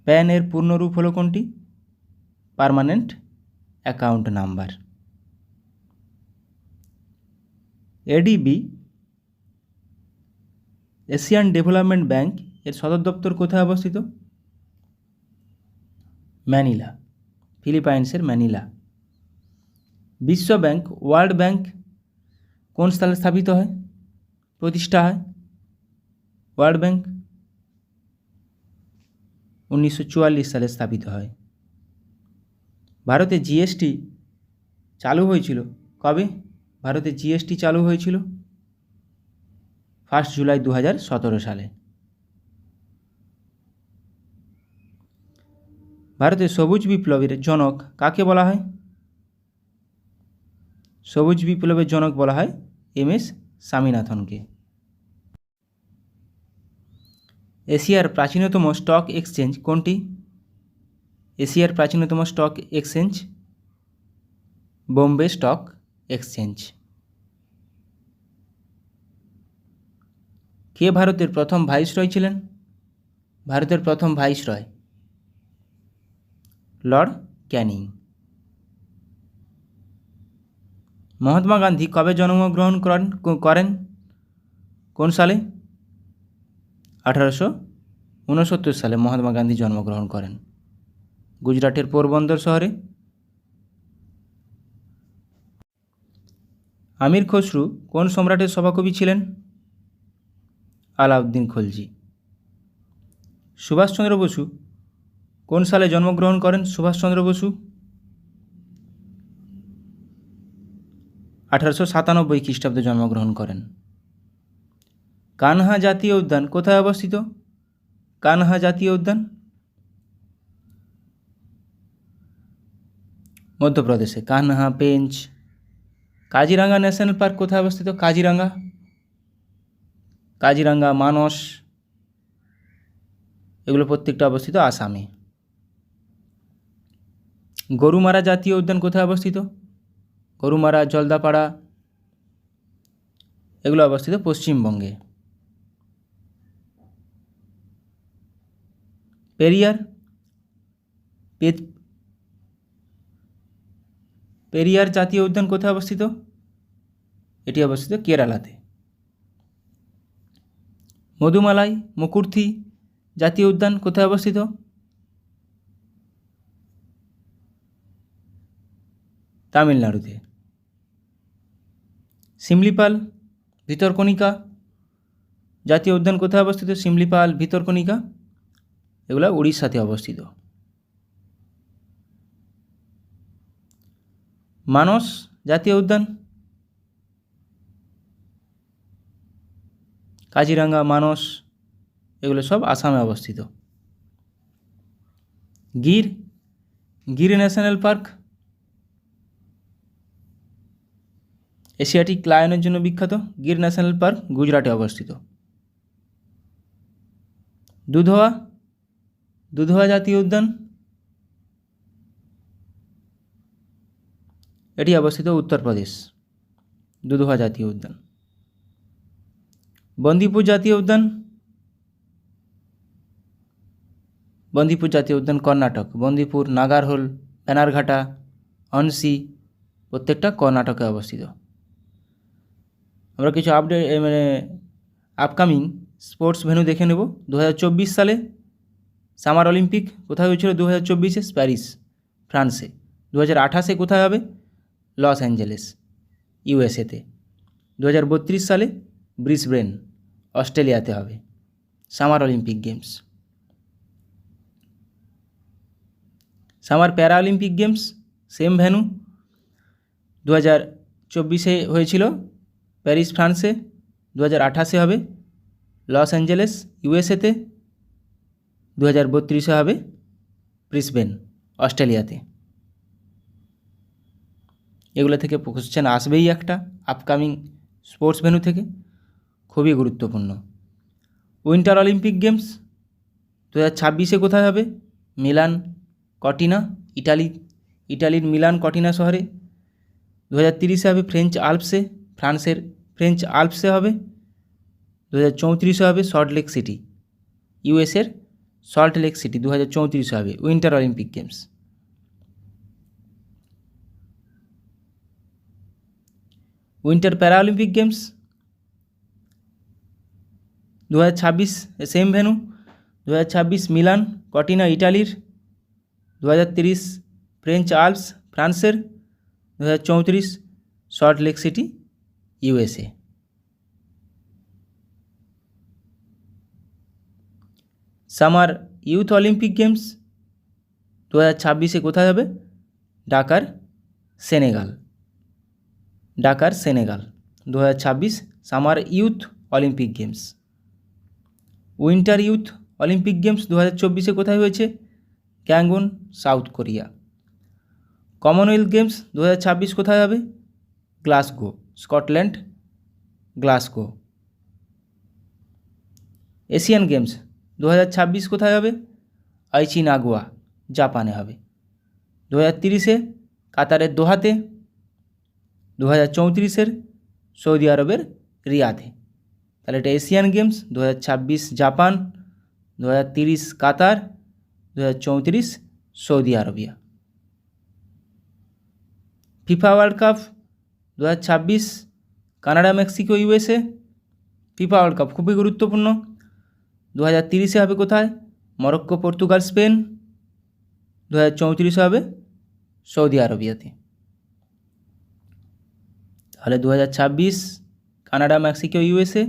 প্যান এর পূর্ণ রূপ হলো কোনটি? Permanent account number. ADB Asian development bank এর সদর দপ্তর কোথায় অবস্থিত? ম্যানিলা, ফিলিপাইন্সের ম্যানিলা। বিশ্ব ব্যাংক ওয়ার্ল্ড ব্যাংক কোন সালে স্থাপিত হয়, প্রতিষ্ঠা হয়? ওয়ার্ল্ড ব্যাংক 1944 সালে স্থাপিত হয়। ভারতে জিএসটি চালু হয়েছিল কবে? ভারতে জিএসটি চালু হয়েছিল 1 জুলাই 2017 সালে। ভারতের সবুজ বিপ্লবের জনক কাকে বলা হয়? সবুজ বিপ্লবের জনক বলা হয় MS স্বামীনাথনকে। এশিয়ার প্রাচীনতম স্টক এক্সচেঞ্জ কোনটি? এশিয়ার প্রাচীনতম stock exchange Bombay stock exchange. কে ভারতের প্রথম ভাইসরয় ছিলেন? ভারতের প্রথম viceroy lord Canning. Mahatma Gandhi কবে জন্মগ্রহণ করেন? কোন সালে? 1869 সালে মহাত্মা গান্ধী জন্মগ্রহণ করেন গুজরাটের পোরবন্দর শহরে। আমির খসরু কোন সম্রাটের সভাকবি ছিলেন? আলাউদ্দিন খলজি। সুভাষচন্দ্র বসু কোন সালে জন্মগ্রহণ করেন? সুভাষচন্দ্র বসু 1897 খ্রিস্টাব্দে জন্মগ্রহণ করেন। কানহা জাতীয় উদ্যান কোথায় অবস্থিত? কানহা জাতীয় উদ্যান মধ্যপ্রদেশে, কানহা পেঞ্চ। কাজিরাঙ্গা ন্যাশনাল পার্ক কোথায় অবস্থিত? কাজিরাঙ্গা মানস, এগুলো প্রত্যেকটা অবস্থিত আসামে। গরুমারা জাতীয় উদ্যান কোথায় অবস্থিত? গরুমারা, জলদাপাড়া, এগুলো অবস্থিত পশ্চিমবঙ্গে। পেরিয়ার জাতীয় উদ্যান কোথায় অবস্থিত? এটি অবস্থিত কেরালাতে। মধুমালাই মুকুর্থি জাতীয় উদ্যান কোথায় অবস্থিত? তামিলনাড়ুতে। শিমলিপাল ভিতরকণিকা জাতীয় উদ্যান কোথায় অবস্থিত? শিমলিপাল ভিতরকণিকা এগুলো উড়িষ্যাতে অবস্থিত। মানস জাতীয় উদ্যান, কাজিরাঙ্গা, মানস এগুলো সব আসামে অবস্থিত। গির ন্যাশনাল পার্ক এশিয়াটিক লায়নের জন্য বিখ্যাত। গির ন্যাশনাল পার্ক গুজরাটে অবস্থিত। দুধওয়া জাতীয় উদ্যান এটি অবস্থিত উত্তরপ্রদেশ। দুধওয়া জাতীয় উদ্যান। বন্দিপুর জাতীয় উদ্যান কর্ণাটক। বন্দিপুর, নাগারহোল, ব্যানারঘাটা, অনসি প্রত্যেকটা কর্ণাটকে অবস্থিত। আমরা কিছু আপকামিং স্পোর্টস ভেন্যু দেখে নেব। 2024 সালে সামার অলিম্পিক কোথায় হয়েছিল? 2024 প্যারিস, ফ্রান্সে। 2028 কোথায় হবে? Los Angeles, ইউএসএতে। 2032 সালে ব্রিসবেন, অস্ট্রেলিয়াতে হবে সামার অলিম্পিক গেমস। সামার প্যারা অলিম্পিক গেমস সেম ভেন্যু 2024 হয়েছিল প্যারিস, ফ্রান্সে। 2028 হবে লস অ্যাঞ্জেলেস, ইউএসএতে। 2032 হবে ব্রিসবেন, অস্ট্রেলিয়াতে। এগুলো থেকে কোশ্চেন আসবেই একটা আপকামিং স্পোর্টস ভেন্যু থেকে, খুবই গুরুত্বপূর্ণ। উইন্টার অলিম্পিক গেমস 2026 কোথায় হবে? মিলান কর্টিনা, ইটালির মিলান কর্টিনা শহরে। 2030 হবে ফ্রেঞ্চ আল্পসে, ফ্রান্সের ফ্রেঞ্চ আল্পসে হবে। 2034 হবে সল্ট লেক সিটি, ইউএসের সল্ট লেক সিটি 2034 হবে winter Olympic games. Winter para Olympic games 2026 same venue. 2026 Milan Cortina ইটালির। 2030 ফ্রেঞ্চ আল্পস ফ্রান্সের। 2034 salt lake city, USA. Summer youth Olympic games 2026 কোথায় হবে? Dakar, Senegal. 2026 summer youth Olympic games. Winter youth Olympic games 2024 কোথায় হয়েছে? Gangneung, South Korea. Commonwealth games 2026 কোথায় হবে? Glasgow, Scotland, Glasgow. Asian games 2026 কোথায় হবে? আইচি নাগোয়া, জাপানে হবে। 2030 কাতারের দোহাতে। 2034 সৌদি আরবের রিয়াদে। তাহলে এটা এশিয়ান গেমস 2026 জাপান, 2030 কাতার, 2034 Saudi Arabia. FIFA world cup 2026 Canada, Mexico, USA. FIFA world cup খুবই গুরুত্বপূর্ণ। 2030 হবে কোথায়? Morocco, Portugal, Spain. 2034 হবে সৌদি আরবিয়াতে। তাহলে 2026 Canada, Mexico, USA,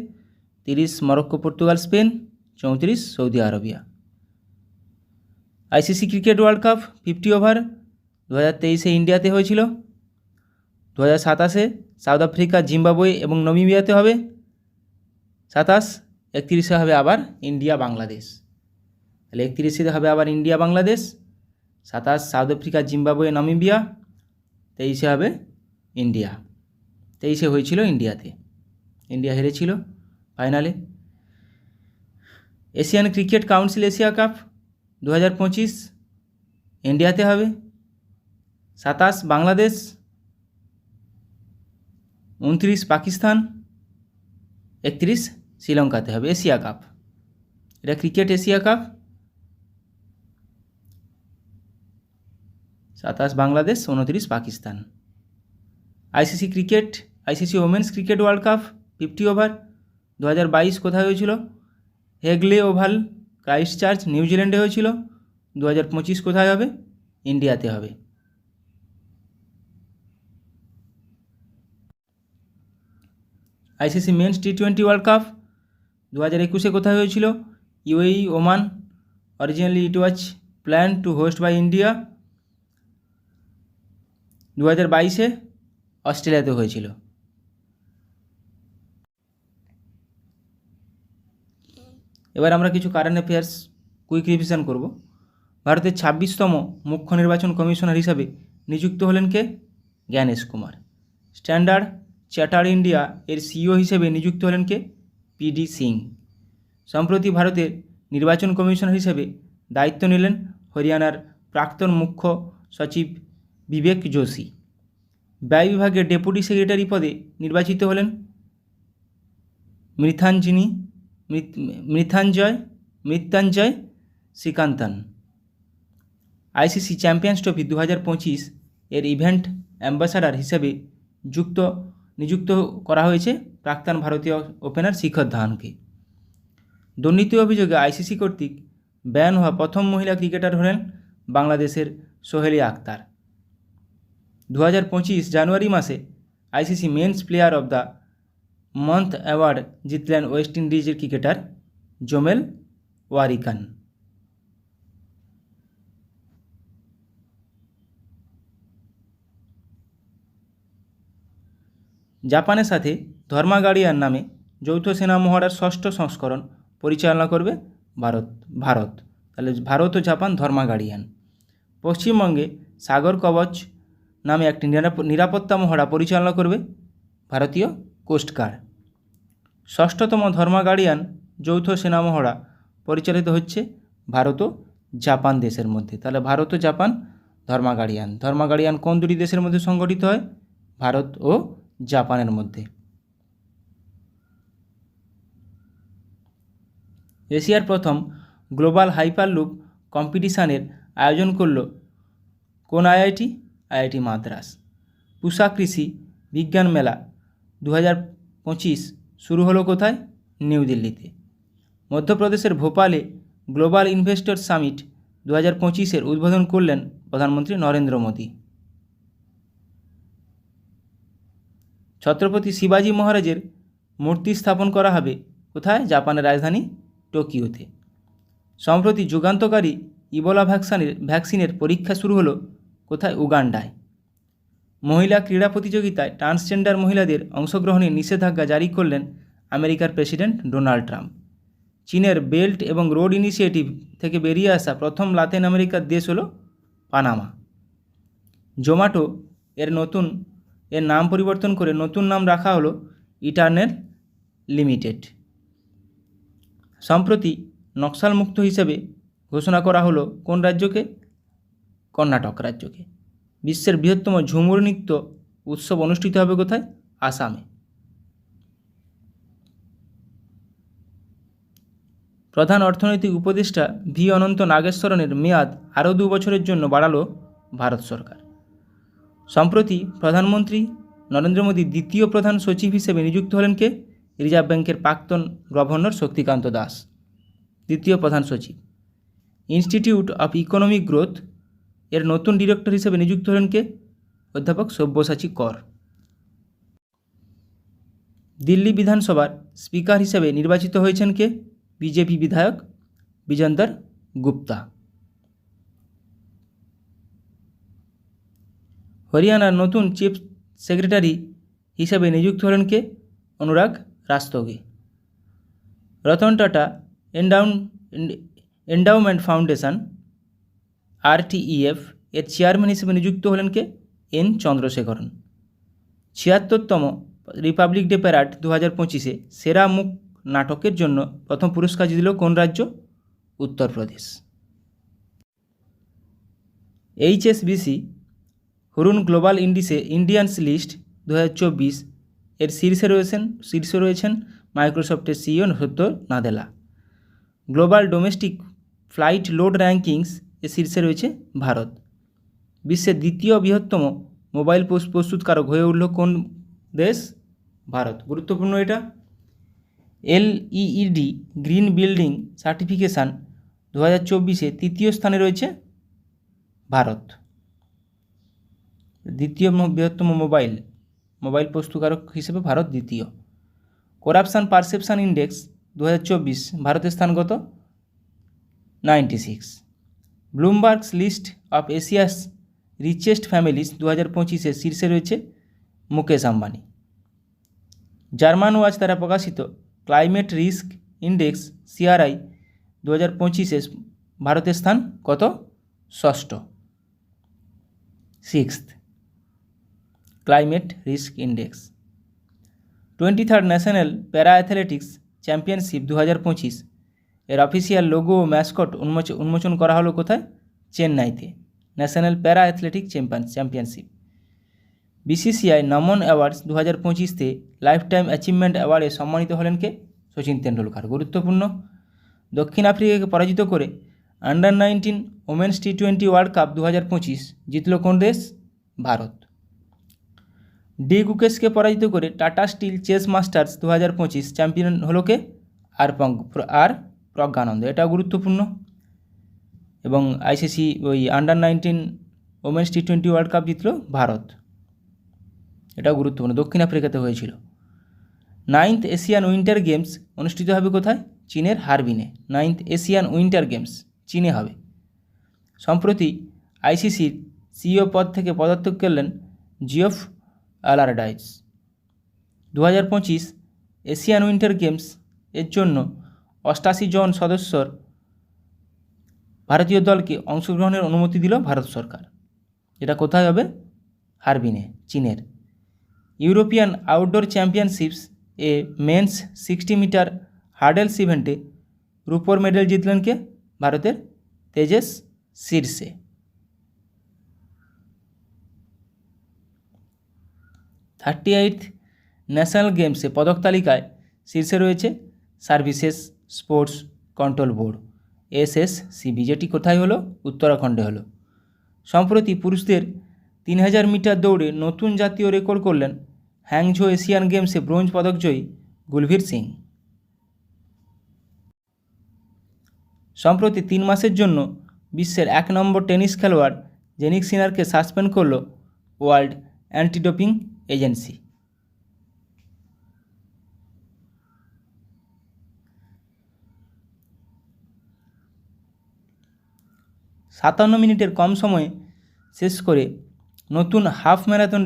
30 Morocco, Portugal, Spain, 34 Saudi Arabia. ICC cricket world cup 50 over 2023 ইন্ডিয়াতে হয়েছিল। 2027 south Africa, Zimbabwe এবং নামিবিয়াতে হবে। 27, 31 হবে আবার ইন্ডিয়া, বাংলাদেশ। তাহলে 31 হবে আবার India, Bangladesh. 27 south Africa, Zimbabwe, Namibia. 23 হবে ইন্ডিয়া। 23 হয়েছিল ইন্ডিয়াতে, ইন্ডিয়া হেরেছিল ফাইনালে। Asian cricket council Asia cup 2025 ইন্ডিয়াতে হবে। 27 বাংলাদেশ, 29 পাকিস্তান, 31 শ্রীলঙ্কাতে হবে এশিয়া কাপ। এটা cricket Asia cup. 27 Bangladesh, 29 Pakistan. ICC cricket, ICC women's cricket world cup 50 over 2022 কোথায় হয়েছিল? হেগলে ওভাল, ক্রাইস্টচার্চ, নিউজিল্যান্ডে হয়েছিল। 2025 কোথায় হবে? ইন্ডিয়াতে হবে। আইসিসি মেন্স টি20 ওয়ার্ল্ড কাপ 2021 কোথায় হয়েছিল? UAE, Oman. Originally it was plan to host by India. 2022 অস্ট্রেলিয়াতে হয়েছিল। এবার আমরা কিছু কারেন্ট অ্যাফেয়ার্স কুইক রিভিশন করব। ভারতের 26তম মুখ্য নির্বাচন কমিশনার হিসাবে নিযুক্ত হলেন কে? Gyanesh Kumar. Standard Chartered India এর সিইও হিসেবে নিযুক্ত হলেন কে? পিডি সিং। সম্প্রতি ভারতের নির্বাচন কমিশনার হিসেবে দায়িত্ব নিলেন হরিয়ানার প্রাক্তন মুখ্য সচিব বিবেক যোশী। ব্যয় বিভাগের ডেপুটি সেক্রেটারি পদে নির্বাচিত হলেন মৃত্যুঞ্জয় শ্রীকান্তন। আইসিসি চ্যাম্পিয়ন্স ট্রফি 2025 এর ইভেন্ট অ্যাম্বাসাডার হিসেবে নিযুক্ত করা হয়েছে প্রাক্তন ভারতীয় ওপেনার শিখর ধাওয়ানকে। দুর্নীতি অভিযোগে আইসিসি কর্তৃক ব্যান হওয়া প্রথম মহিলা ক্রিকেটার হলেন বাংলাদেশের সোহেলি আক্তার। 2025 জানুয়ারি মাসে ICC men's player of the month award জিতলেন ওয়েস্ট ইন্ডিজের ক্রিকেটার জোমেল ওয়ারিকান। জাপানের সাথে ধর্মা গার্ডিয়ান নামে যৌথ সেনা মহড়ার 6ষ্ঠ সংস্করণ পরিচালনা করবে ভারত। তাহলে ভারত ও জাপান ধর্মা গার্ডিয়ান। পশ্চিমবঙ্গে সাগর কবচ নামে একটি নিরাপত্তা মহড়া পরিচালনা করবে ভারতীয় কোস্টগার্ড। 6ষ্ঠতম ধর্মা গার্ডিয়ান যৌথ সেনা মহড়া পরিচালিত হচ্ছে ভারত ও জাপান দেশের মধ্যে। তাহলে ভারত ও জাপান ধর্মা গার্ডিয়ান কোন দুটি দেশের মধ্যে সংগঠিত হয়? ভারত ও জাপানের মধ্যে। এশিয়ার প্রথম গ্লোবাল হাইপারলুপ কম্পিটিশানের আয়োজন করল কোন আইআইটি? আইআইটি মাদ্রাস। পুষা কৃষি বিজ্ঞান মেলা 2025 শুরু হলো কোথায়? নিউ দিল্লিতে। মধ্যপ্রদেশের ভোপালে গ্লোবাল ইনভেস্টর সামিট 2025 উদ্বোধন করলেন প্রধানমন্ত্রী নরেন্দ্র মোদী। ছত্রপতি শিবাজী মহারাজের মূর্তি স্থাপন করা হবে কোথায়? জাপানের রাজধানী টোকিওতে। সম্প্রতি যুগান্তকারী ইবোলা ভ্যাকসিনের পরীক্ষা শুরু হলো কোথায়? উগান্ডায়। মহিলা ক্রীড়া প্রতিযোগিতায় ট্রান্সজেন্ডার মহিলাদের অংশগ্রহণের নিষেধাজ্ঞা জারি করলেন আমেরিকার প্রেসিডেন্ট ডোনাল্ড ট্রাম্প। চীনের বেল্ট এবং রোড ইনিশিয়েটিভ থেকে বেরিয়ে আসা প্রথম লাতিন আমেরিকার দেশ হলো পানামা। জোম্যাটো এর নাম পরিবর্তন করে নতুন নাম রাখা হলো ইটারনেল লিমিটেড। সম্প্রতি নকশালমুক্ত হিসেবে ঘোষণা করা হলো কোন রাজ্যকে? কর্ণাটক রাজ্যকে। বিশ্বের বৃহত্তম ঝুমুর নৃত্য উৎসব অনুষ্ঠিত হবে কোথায়? আসামে। প্রধান অর্থনৈতিক উপদেষ্টা ভি অনন্ত নাগেশ্বরনের মেয়াদ আরও 2 বছরের জন্য বাড়ালো ভারত সরকার। সম্প্রতি প্রধানমন্ত্রী নরেন্দ্র মোদী দ্বিতীয় প্রধান সচিব হিসেবে নিযুক্ত হলেন কে? রিজার্ভ ব্যাংকের প্রাক্তন গভর্নর শক্তিকান্ত দাস দ্বিতীয় প্রধান সচিব। ইনস্টিটিউট অফ ইকোনমিক গ্রোথ এর নতুন ডিরেক্টর হিসেবে নিযুক্ত হলেন কে? অধ্যাপক সব্যসাচী কর। দিল্লি বিধানসভার স্পিকার হিসেবে নির্বাচিত হয়েছেন কে? বিজেপি বিধায়ক বিজেন্দর গুপ্তা। হরিয়ানার নতুন চিফ সেক্রেটারি হিসেবে নিযুক্ত হলেন কে? Anurag Rastogi. Ratan Tata endowment foundation RTEF এর চেয়ারম্যান হিসেবে নিযুক্ত হলেন কে? এন চন্দ্রশেখরন। 76তম রিপাবলিক ডে প্যারেড 2025 সেরা মুখ নাটকের জন্য প্রথম পুরস্কার জিতল কোন রাজ্য? Uttar Pradesh. HSBC Hurun global Indians list 2024 এর শীর্ষে রয়েছেন মাইক্রোসফটের CEO Satya Nadella. Global domestic flight load rankings এর শীর্ষে রয়েছে ভারত। বিশ্বের দ্বিতীয় বৃহত্তম মোবাইল প্রস্তুতকারক হয়ে উঠল কোন দেশ? ভারত। গুরুত্বপূর্ণ এটা। LEED গ্রিন বিল্ডিং সার্টিফিকেশান 2024 তৃতীয় স্থানে রয়েছে ভারত। দ্বিতীয় বৃহত্তম মোবাইল প্রস্তুতকারক হিসেবে ভারত দ্বিতীয়। করাপশান পারসেপশান ইন্ডেক্স 2024 ভারতের স্থান কত? 96। Bloomberg's list of Asia's richest families 2025 শীর্ষে রয়েছে মুকেশ আম্বানি। জার্মান ওয়াচ দ্বারা প্রকাশিত ক্লাইমেট রিস্ক ইন্ডেক্স সিআরআই 2025 ভারতের স্থান কত? 6ষ্ঠ। 6th climate risk index. 23rd national para athletics championship 2025 এর অফিসিয়াল লোগো ও ম্যাসকট উন্মোচন করা হলো কোথায়? চেন্নাইতে। ন্যাশনাল প্যারা অ্যাথলেটিক চ্যাম্পিয়নশিপ। বিসিসিআই নমন অ্যাওয়ার্ডস 2025-তে লাইফ টাইম অ্যাচিভমেন্ট অ্যাওয়ার্ডে সম্মানিত হলেন কে? সচিন তেন্ডুলকর। গুরুত্বপূর্ণ, দক্ষিণ আফ্রিকাকে পরাজিত করে আন্ডার-19 ওমেন্স টি20 ওয়ার্ল্ড কাপ 2025 জিতল কোন দেশ? ভারত। ডি গুকেশকে পরাজিত করে Tata steel chess masters 2025 champion হলো কে? আর প্রজ্ঞানন্দ। এটা গুরুত্বপূর্ণ। এবং আইসিসি ওই আন্ডার-19 ওমেন্স টি20 ওয়ার্ল্ড কাপ জিতল ভারত। এটাও গুরুত্বপূর্ণ, দক্ষিণ আফ্রিকাতে হয়েছিল। 9th এশিয়ান উইন্টার গেমস অনুষ্ঠিত হবে কোথায়? চীনের হারবিনে। 9th এশিয়ান উইন্টার গেমস চীনে হবে। সম্প্রতি আইসিসির সিইও পদ থেকে পদত্যাগ করলেন জিওফ আলারডাইস। 2025 এশিয়ান উইন্টার গেমস এর জন্য 88 জন সদস্যর ভারতীয় দলকে অংশগ্রহণের অনুমতি দিল ভারত সরকার। এটা কোথায় হবে? হারবিনে, চীনের। ইউরোপিয়ান আউটডোর চ্যাম্পিয়নশিপস এ মেন্স 60 মিটার হার্ডেলস ইভেন্টে রূপোর মেডেল জিতলেন কে? ভারতের তেজস শীর্ষে। থার্টি-এইথ ন্যাশনাল গেমসে পদক তালিকায় শীর্ষে রয়েছে services sports control board SSCB, যেটি কোথায় হলো? উত্তরাখণ্ডে হলো। সম্প্রতি পুরুষদের 3000 মিটার দৌড়ে নতুন জাতীয় রেকর্ড করলেন হ্যাংঝো এশিয়ান গেমসে ব্রোঞ্জ পদকজয়ী গুলবীর সিং। সম্প্রতি 3 মাসের জন্য বিশ্বের 1 নম্বর টেনিস খেলোয়াড় জেনিক সিনারকে সাসপেন্ড করল ওয়ার্ল্ড অ্যান্টি ডোপিং এজেন্সি। সাতান্ন মিনিটের কম সময়ে শেষ করে নতুন হাফ ম্যারাথন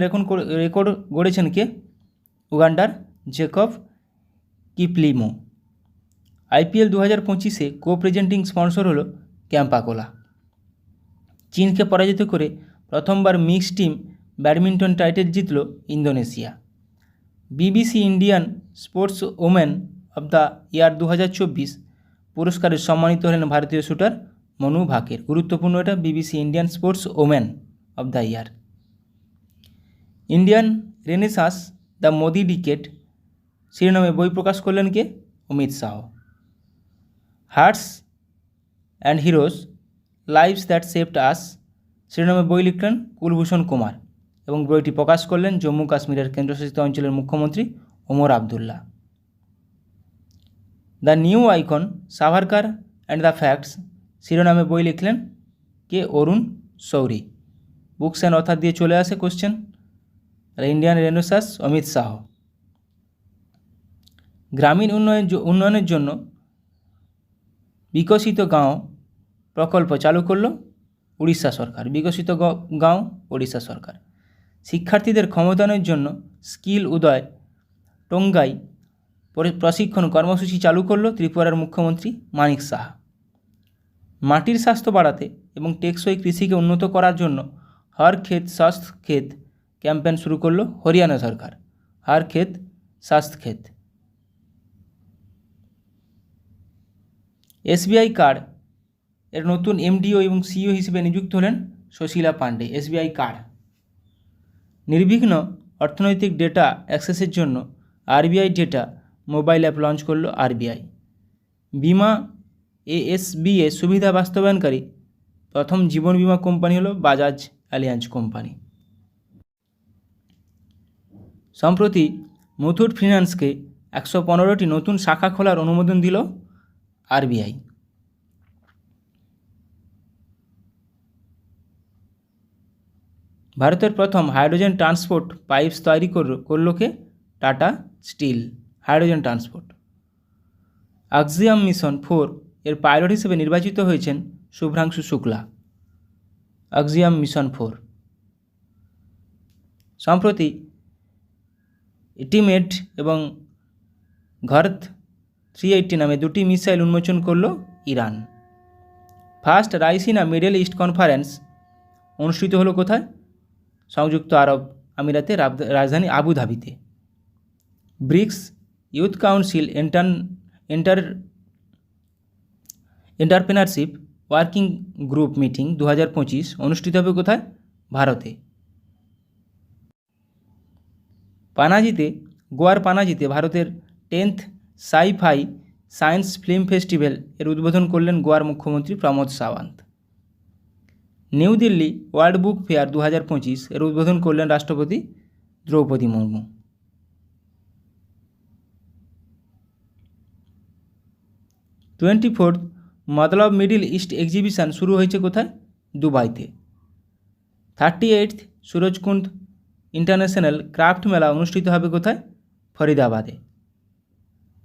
রেকর্ড গড়েছেন কে? উগান্ডার জেকব কিপলিমো। IPL 2025-এ কো প্রেজেন্টিং স্পন্সর হলো ক্যাম্পাকোলা। চীনকে পরাজিত করে প্রথমবার মিক্সড টিম ব্যাডমিন্টন টাইটেল জিতল Indonesia. BBC Indian sports women of the ইয়ার 2024 পুরস্কারে সম্মানিত হলেন ভারতীয় শুটার মনু ভাকের। গুরুত্বপূর্ণ এটা, BBC Indian sports women of the year. Indian renaissance the Modi decade শিরোনামে বই প্রকাশ করলেন কে? Amit Shah. Hearts and heroes lives that saved us শিরোনামে বই লিখলেন কুলভূষণ কুমার এবং বইটি প্রকাশ করলেন জম্মু কাশ্মীরের কেন্দ্রশাসিত অঞ্চলের মুখ্যমন্ত্রী Omar Abdullah. The new icon Savarkar and the facts শিরোনামে বই লিখলেন কে? অরুণ শৌরি। বুকস অ্যান্ড অথার দিয়ে চলে আসে question. Indian renaissance Amit Shah. গ্রামীণ উন্নয়নের জন্য বিকশিত গাঁও প্রকল্প চালু করল উড়িষ্যা সরকার। বিকশিত গাঁও উড়িষ্যা সরকার। শিক্ষার্থীদের ক্ষমতায়নের জন্য স্কিল উদয় টোঙ্গাই প্রশিক্ষণ কর্মসূচি চালু করল ত্রিপুরার মুখ্যমন্ত্রী মানিক সাহা। মাটির স্বাস্থ্য বাড়াতে এবং টেকসই কৃষিকে উন্নত করার জন্য হর ক্ষেত স্বাস্থ্য ক্ষেত ক্যাম্পেইন শুরু করল হরিয়ানা সরকার। হর ক্ষেত স্বাস্থ্য ক্ষেত। SBI কার্ড এর নতুন MDO এবং CEO হিসেবে নিযুক্ত হলেন সুশীলা পান্ডে। SBI কার্ড নির্বিঘ্ন অর্থনৈতিক ডেটা অ্যাক্সেসের জন্য RBI data mobile app launch করল RBI। বিমা ASBA সুবিধা বাস্তবায়নকারী প্রথম জীবন বিমা কোম্পানি হলো বাজাজ অ্যালিয়ান্স কোম্পানি। সম্প্রতি মুথুট ফিন্যান্সকে 115টি নতুন শাখা খোলার অনুমোদন দিল RBI। ভারতের প্রথম হাইড্রোজেন ট্রান্সপোর্ট পাইপস তৈরি করল কে? Tata steel. Hydrogen transport. Axiom mission 4 এর পাইলট হিসেবে নির্বাচিত হয়েছেন শুভ্রাংশু শুক্লা। আক্সিয়াম মিশন 4 সম্প্রতি ইটিমেড এবং ঘর্ত 380 নামে দুটি মিসাইল উন্মোচন করল Iran. First Raisina middle east conference অনুষ্ঠিত হলো কোথায়? সংযুক্ত আরব আমিরাতের রাজধানী আবুধাবিতে। BRICS youth council entrepreneurship working group meeting 2025 অনুষ্ঠিত হবে কোথায়? ভারতে। পানাজিতে, গোয়ার পানাজিতে ভারতের 10th sci fi science film festival এর উদ্বোধন করলেন গোয়ার মুখ্যমন্ত্রী Pramod Sawant. New Delhi world book fair 2025 এর উদ্বোধন করলেন রাষ্ট্রপতি দ্রৌপদী মুর্মু। 24th মতলব মিডল ইস্ট এক্সিবিশন শুরু হয়েছে কোথায়? দুবাইতে। 38th সুরজকুন্ড ইন্টারন্যাশনাল ক্রাফট মেলা অনুষ্ঠিত হবে কোথায়? ফরিদাবাদে।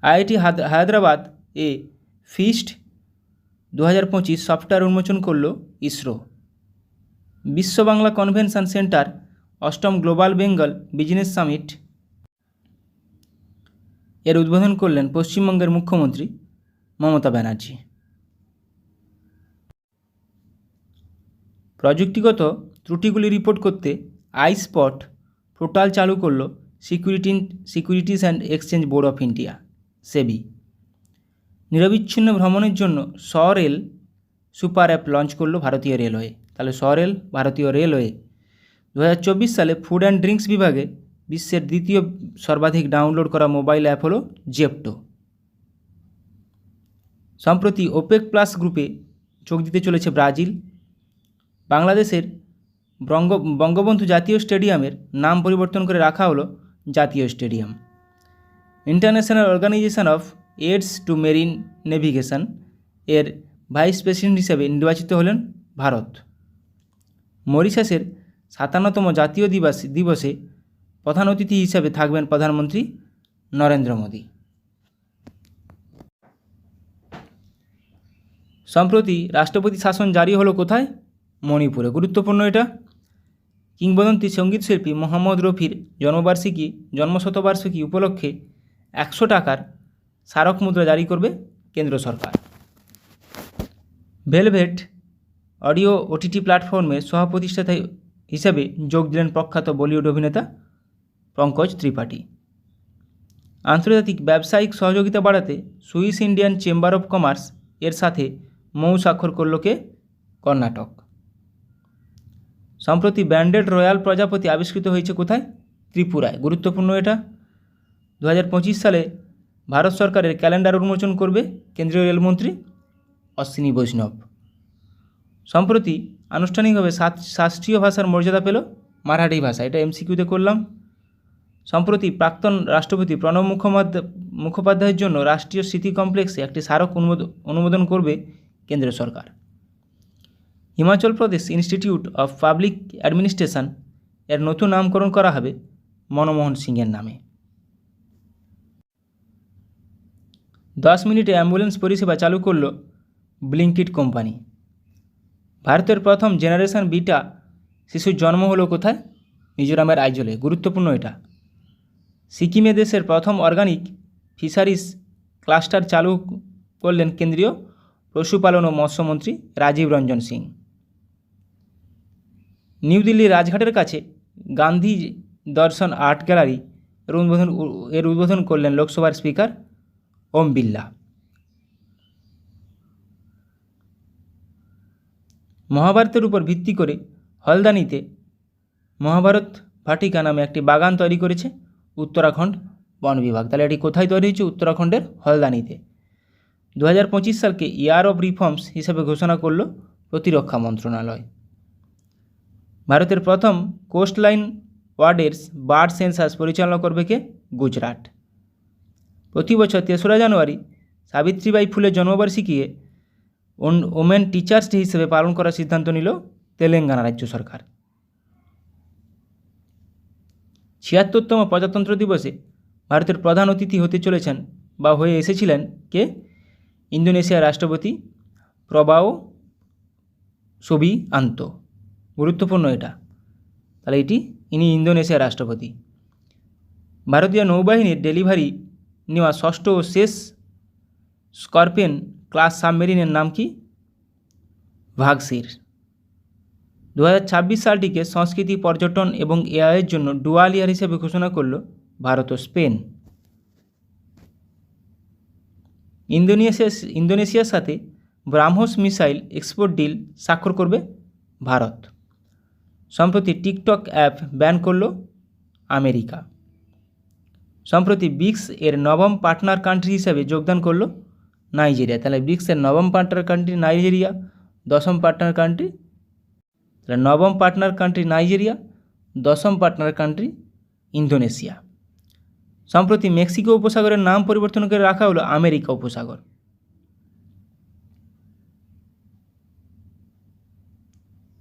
আইআইটি হায়দ্রাবাদ এ ফিস্ট 2025 সফটওয়্যার উন্মোচন করল ইসরো। বিশ্ব বাংলা কনভেনশন সেন্টার 8ম গ্লোবাল বেঙ্গল বিজনেস সামিট এর উদ্বোধন করলেন পশ্চিমবঙ্গের মুখ্যমন্ত্রী মমতা ব্যানার্জি। প্রযুক্তিগত ত্রুটিগুলি রিপোর্ট করতে আইস্পট পোর্টাল চালু করল securities and exchange board of India SEBI. নিরবিচ্ছিন্ন ভ্রমণের জন্য সরেল সুপার অ্যাপ লঞ্চ করল ভারতীয় রেলওয়ে। তাহলে সরেল ভারতীয় রেলওয়ে 2024 সালে ফুড অ্যান্ড ড্রিঙ্কস বিভাগে বিশ্বের দ্বিতীয় সর্বাধিক ডাউনলোড করা মোবাইল অ্যাপ হলো জেপটো। সম্প্রতি ওপেক প্লাস গ্রুপে যোগ দিতে চলেছে ব্রাজিল। বাংলাদেশের বঙ্গবন্ধু জাতীয় স্টেডিয়ামের নাম পরিবর্তন করে রাখা হলো জাতীয় স্টেডিয়াম। International organisation of aids to marine navigation এর ভাইস প্রেসিডেন্ট হিসেবে নির্বাচিত হলেন ভারত। মরিশাসের 57তম জাতীয় দিবসে প্রধান অতিথি হিসাবে থাকবেন প্রধানমন্ত্রী নরেন্দ্র মোদী। সম্প্রতি রাষ্ট্রপতি শাসন জারি হলো কোথায়? মণিপুরে। গুরুত্বপূর্ণ এটা। কিংবদন্তি সঙ্গীতশিল্পী মোহাম্মদ রফির জন্মশতবার্ষিকী উপলক্ষে 100 টাকার স্মারক মুদ্রা জারি করবে কেন্দ্র সরকার। ভেলভেট অডিও ওটিটি প্ল্যাটফর্মের সহ-প্রতিষ্ঠাতা হিসেবে যোগ দিলেন প্রখ্যাত বলিউড অভিনেতা পঙ্কজ ত্রিপাঠী। আন্তর্জাতিক ব্যবসায়িক সহযোগিতা বাড়াতে Swiss Indian chamber of commerce এর সাথে মৌ স্বাক্ষর করল কে? কর্ণাটক। সম্প্রতি ব্যান্ডেড রয়্যাল প্রজাপতি আবিষ্কৃত হয়েছে কোথায়? ত্রিপুরায়। গুরুত্বপূর্ণ এটা। 2025 সালে ভারত সরকারের ক্যালেন্ডার উন্মোচন করবে কেন্দ্রীয় রেলমন্ত্রী অশ্বিনী বৈষ্ণব। সম্প্রতি আনুষ্ঠানিকভাবে শাস্ত্রীয় ভাষার মর্যাদা পেল মারাঠি ভাষা। এটা এমসিকিউতে করলাম। সম্প্রতি প্রাক্তন রাষ্ট্রপতি প্রণব মুখোপাধ্যায়ের জন্য রাষ্ট্রীয় স্মৃতি কমপ্লেক্সে একটি স্মারক অনুমোদন করবে কেন্দ্র সরকার। Himachal Pradesh institute of public administration এর নতুন নামকরণ করা হবে মনমোহন সিংয়ের নামে। 10 মিনিটে অ্যাম্বুলেন্স পরিষেবা চালু করল ব্লিঙ্কিট কোম্পানি। ভারতের প্রথম জেনারেশন বিটা শিশুর জন্ম হলো কোথায়? মিজোরামের আইজলে। গুরুত্বপূর্ণ এটা। সিকিমে দেশের প্রথম অর্গানিক ফিশারিজ ক্লাস্টার চালু করলেন কেন্দ্রীয় পশুপালন ও মৎস্যমন্ত্রী রাজীব রঞ্জন সিং। নিউ দিল্লির রাজঘাটের কাছে গান্ধী দর্শন আর্ট গ্যালারি এর উদ্বোধন করলেন লোকসভার স্পিকার ওম বিড়লা। মহাভারতের উপর ভিত্তি করে হলদানিতে মহাভারত ভাটিকা নামে একটি বাগান তৈরি করেছে উত্তরাখণ্ড বন বিভাগ। তাহলে এটি কোথায় তৈরি হয়েছে? উত্তরাখণ্ডের হলদানিতে। 2025 সালকে ইয়ার অফ রিফর্মস হিসেবে ঘোষণা করল প্রতিরক্ষা মন্ত্রণালয়। ভারতের প্রথম কোস্টলাইন ওয়ার্ডের বার্ড সেন্সাস পরিচালনা করবে কে? গুজরাট। প্রতি বছর 3রা জানুয়ারি সাবিত্রীবাই ফুলের জন্মবার্ষিকীকে ওমেন টিচার্স ডে হিসেবে পালন করার সিদ্ধান্ত নিল তেলেঙ্গানা রাজ্য সরকার। 76তম প্রজাতন্ত্র দিবসে ভারতের প্রধান অতিথি হতে চলেছেন বা হয়ে এসেছিলেন কে? ইন্দোনেশিয়ার রাষ্ট্রপতি প্রবাও সুবিআন্তো। গুরুত্বপূর্ণ এটা। তাহলে ইনি ইন্দোনেশিয়ার রাষ্ট্রপতি। ভারতীয় নৌবাহিনীর ডেলিভারি নেওয়া ষষ্ঠ ও শেষ স্করপিয়ন ক্লাস সাবমেরিনের নাম কি? ভাগসির। 2026 সালটিকে সংস্কৃতি, পর্যটন এবং এআইয়ের জন্য ডুয়াল ইয়ার হিসেবে ঘোষণা করল ভারত ও স্পেন। ইন্দোনেশিয়ার সাথে ব্রাহ্মস মিসাইল এক্সপোর্ট ডিল স্বাক্ষর করবে ভারত। সম্প্রতি টিকটক অ্যাপ ব্যান করল আমেরিকা। সম্প্রতি ব্রিক্স এর নবম পার্টনার কান্ট্রি হিসেবে যোগদান করল নাইজেরিয়া। তাহলে ব্রিক্সের নবম পার্টনার কান্ট্রি নাইজেরিয়া, দশম পার্টনার কান্ট্রি, তাহলে নবম পার্টনার কান্ট্রি নাইজেরিয়া, দশম পার্টনার কান্ট্রি ইন্দোনেশিয়া। সম্প্রতি মেক্সিকো উপসাগরের নাম পরিবর্তন করে রাখা হলো আমেরিকা উপসাগর।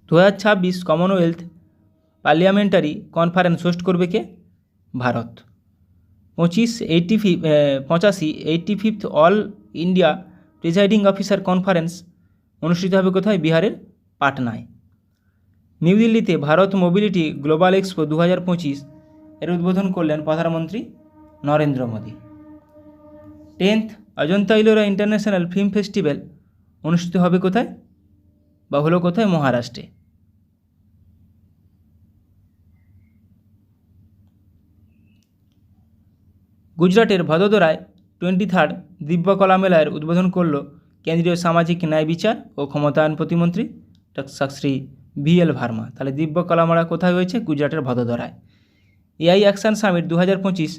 দু 2026 কমনওয়েলথ পার্লিয়ামেন্টারি কনফারেন্স হোস্ট করবে কে? Bharat. 85th all India presiding officer conference অনুষ্ঠিত হবে কোথায়? বিহারের পাটনায়। নিউ দিল্লিতে ভারত মোবিলিটি গ্লোবাল এক্সপো 2025 এর উদ্বোধন করলেন প্রধানমন্ত্রী Narendra Modi. 10th Ajanta Ellora international film festival অনুষ্ঠিত হবে কোথায় বা হলো কোথায়? মহারাষ্ট্রে। গুজরাটের ভদোদরায় 23rd দিব্যকলা মেলার উদ্বোধন করল কেন্দ্রীয় সামাজিক ন্যায় বিচার ও ক্ষমতায়ন প্রতিমন্ত্রী শ্রী VL ভার্মা। তাহলে দিব্যকলা মেলা কোথায় হয়েছে? গুজরাটের ভদোদরায়। এআই অ্যাকশন সামিট 2025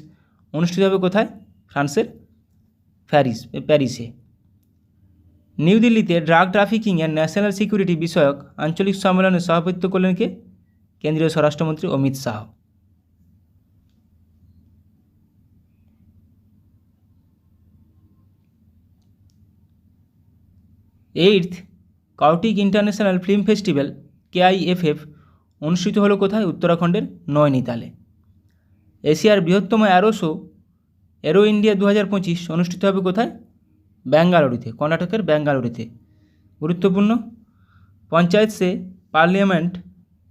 অনুষ্ঠিত হবে কোথায়? ফ্রান্সের প্যারিসে। নিউ দিল্লিতে ড্রাগ ট্রাফিকিং এর ন্যাশনাল সিকিউরিটি বিষয়ক আঞ্চলিক সম্মেলনে সভাপতিত্ব করলেন কে? কেন্দ্রীয় স্বরাষ্ট্রমন্ত্রী অমিত শাহ। এইথ কাউটিক ইন্টারন্যাশনাল ফিল্ম ফেস্টিভ্যাল KIFF অনুষ্ঠিত হলো কোথায়? উত্তরাখণ্ডের নৈনিতালে। এশিয়ার বৃহত্তম অ্যারো শো এরো ইন্ডিয়া 2025 অনুষ্ঠিত হবে কোথায়? বেঙ্গালুরুতে, কর্ণাটকের বেঙ্গালুরুতে। গুরুত্বপূর্ণ। পঞ্চায়েত সে পার্লামেন্ট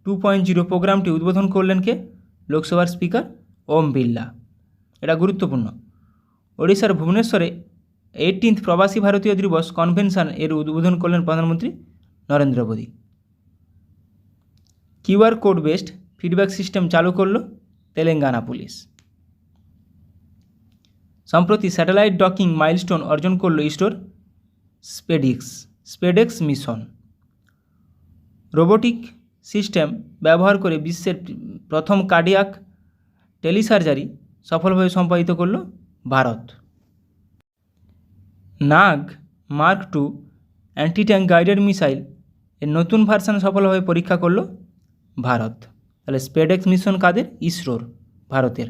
2.0 প্রোগ্রামটি উদ্বোধন করলেন কে? লোকসভার স্পিকার ওম বিড়লা। এটা গুরুত্বপূর্ণ। ওড়িশার ভুবনেশ্বরে 18th প্রবাসী ভারতীয় দিবস কনভেনশন এর উদ্বোধন করলেন প্রধানমন্ত্রী Narendra Modi. QR code based feedback system চালু করল তেলেঙ্গানা পুলিশ। সম্প্রতি স্যাটেলাইট ডকিং মাইলস্টোন অর্জন করল ইসরোর স্পেডেক্স মিশন। রোবোটিক সিস্টেম ব্যবহার করে বিশ্বের প্রথম কার্ডিয়াক টেলিসার্জারি সফলভাবে সম্পাদিত করল Bharat. Nag mark 2 anti tank guided missile এর নতুন ভার্সন সফলভাবে পরীক্ষা করল ভারত। তাহলে স্পেডেক্স মিশন কাদের? ইসরোর, ভারতের।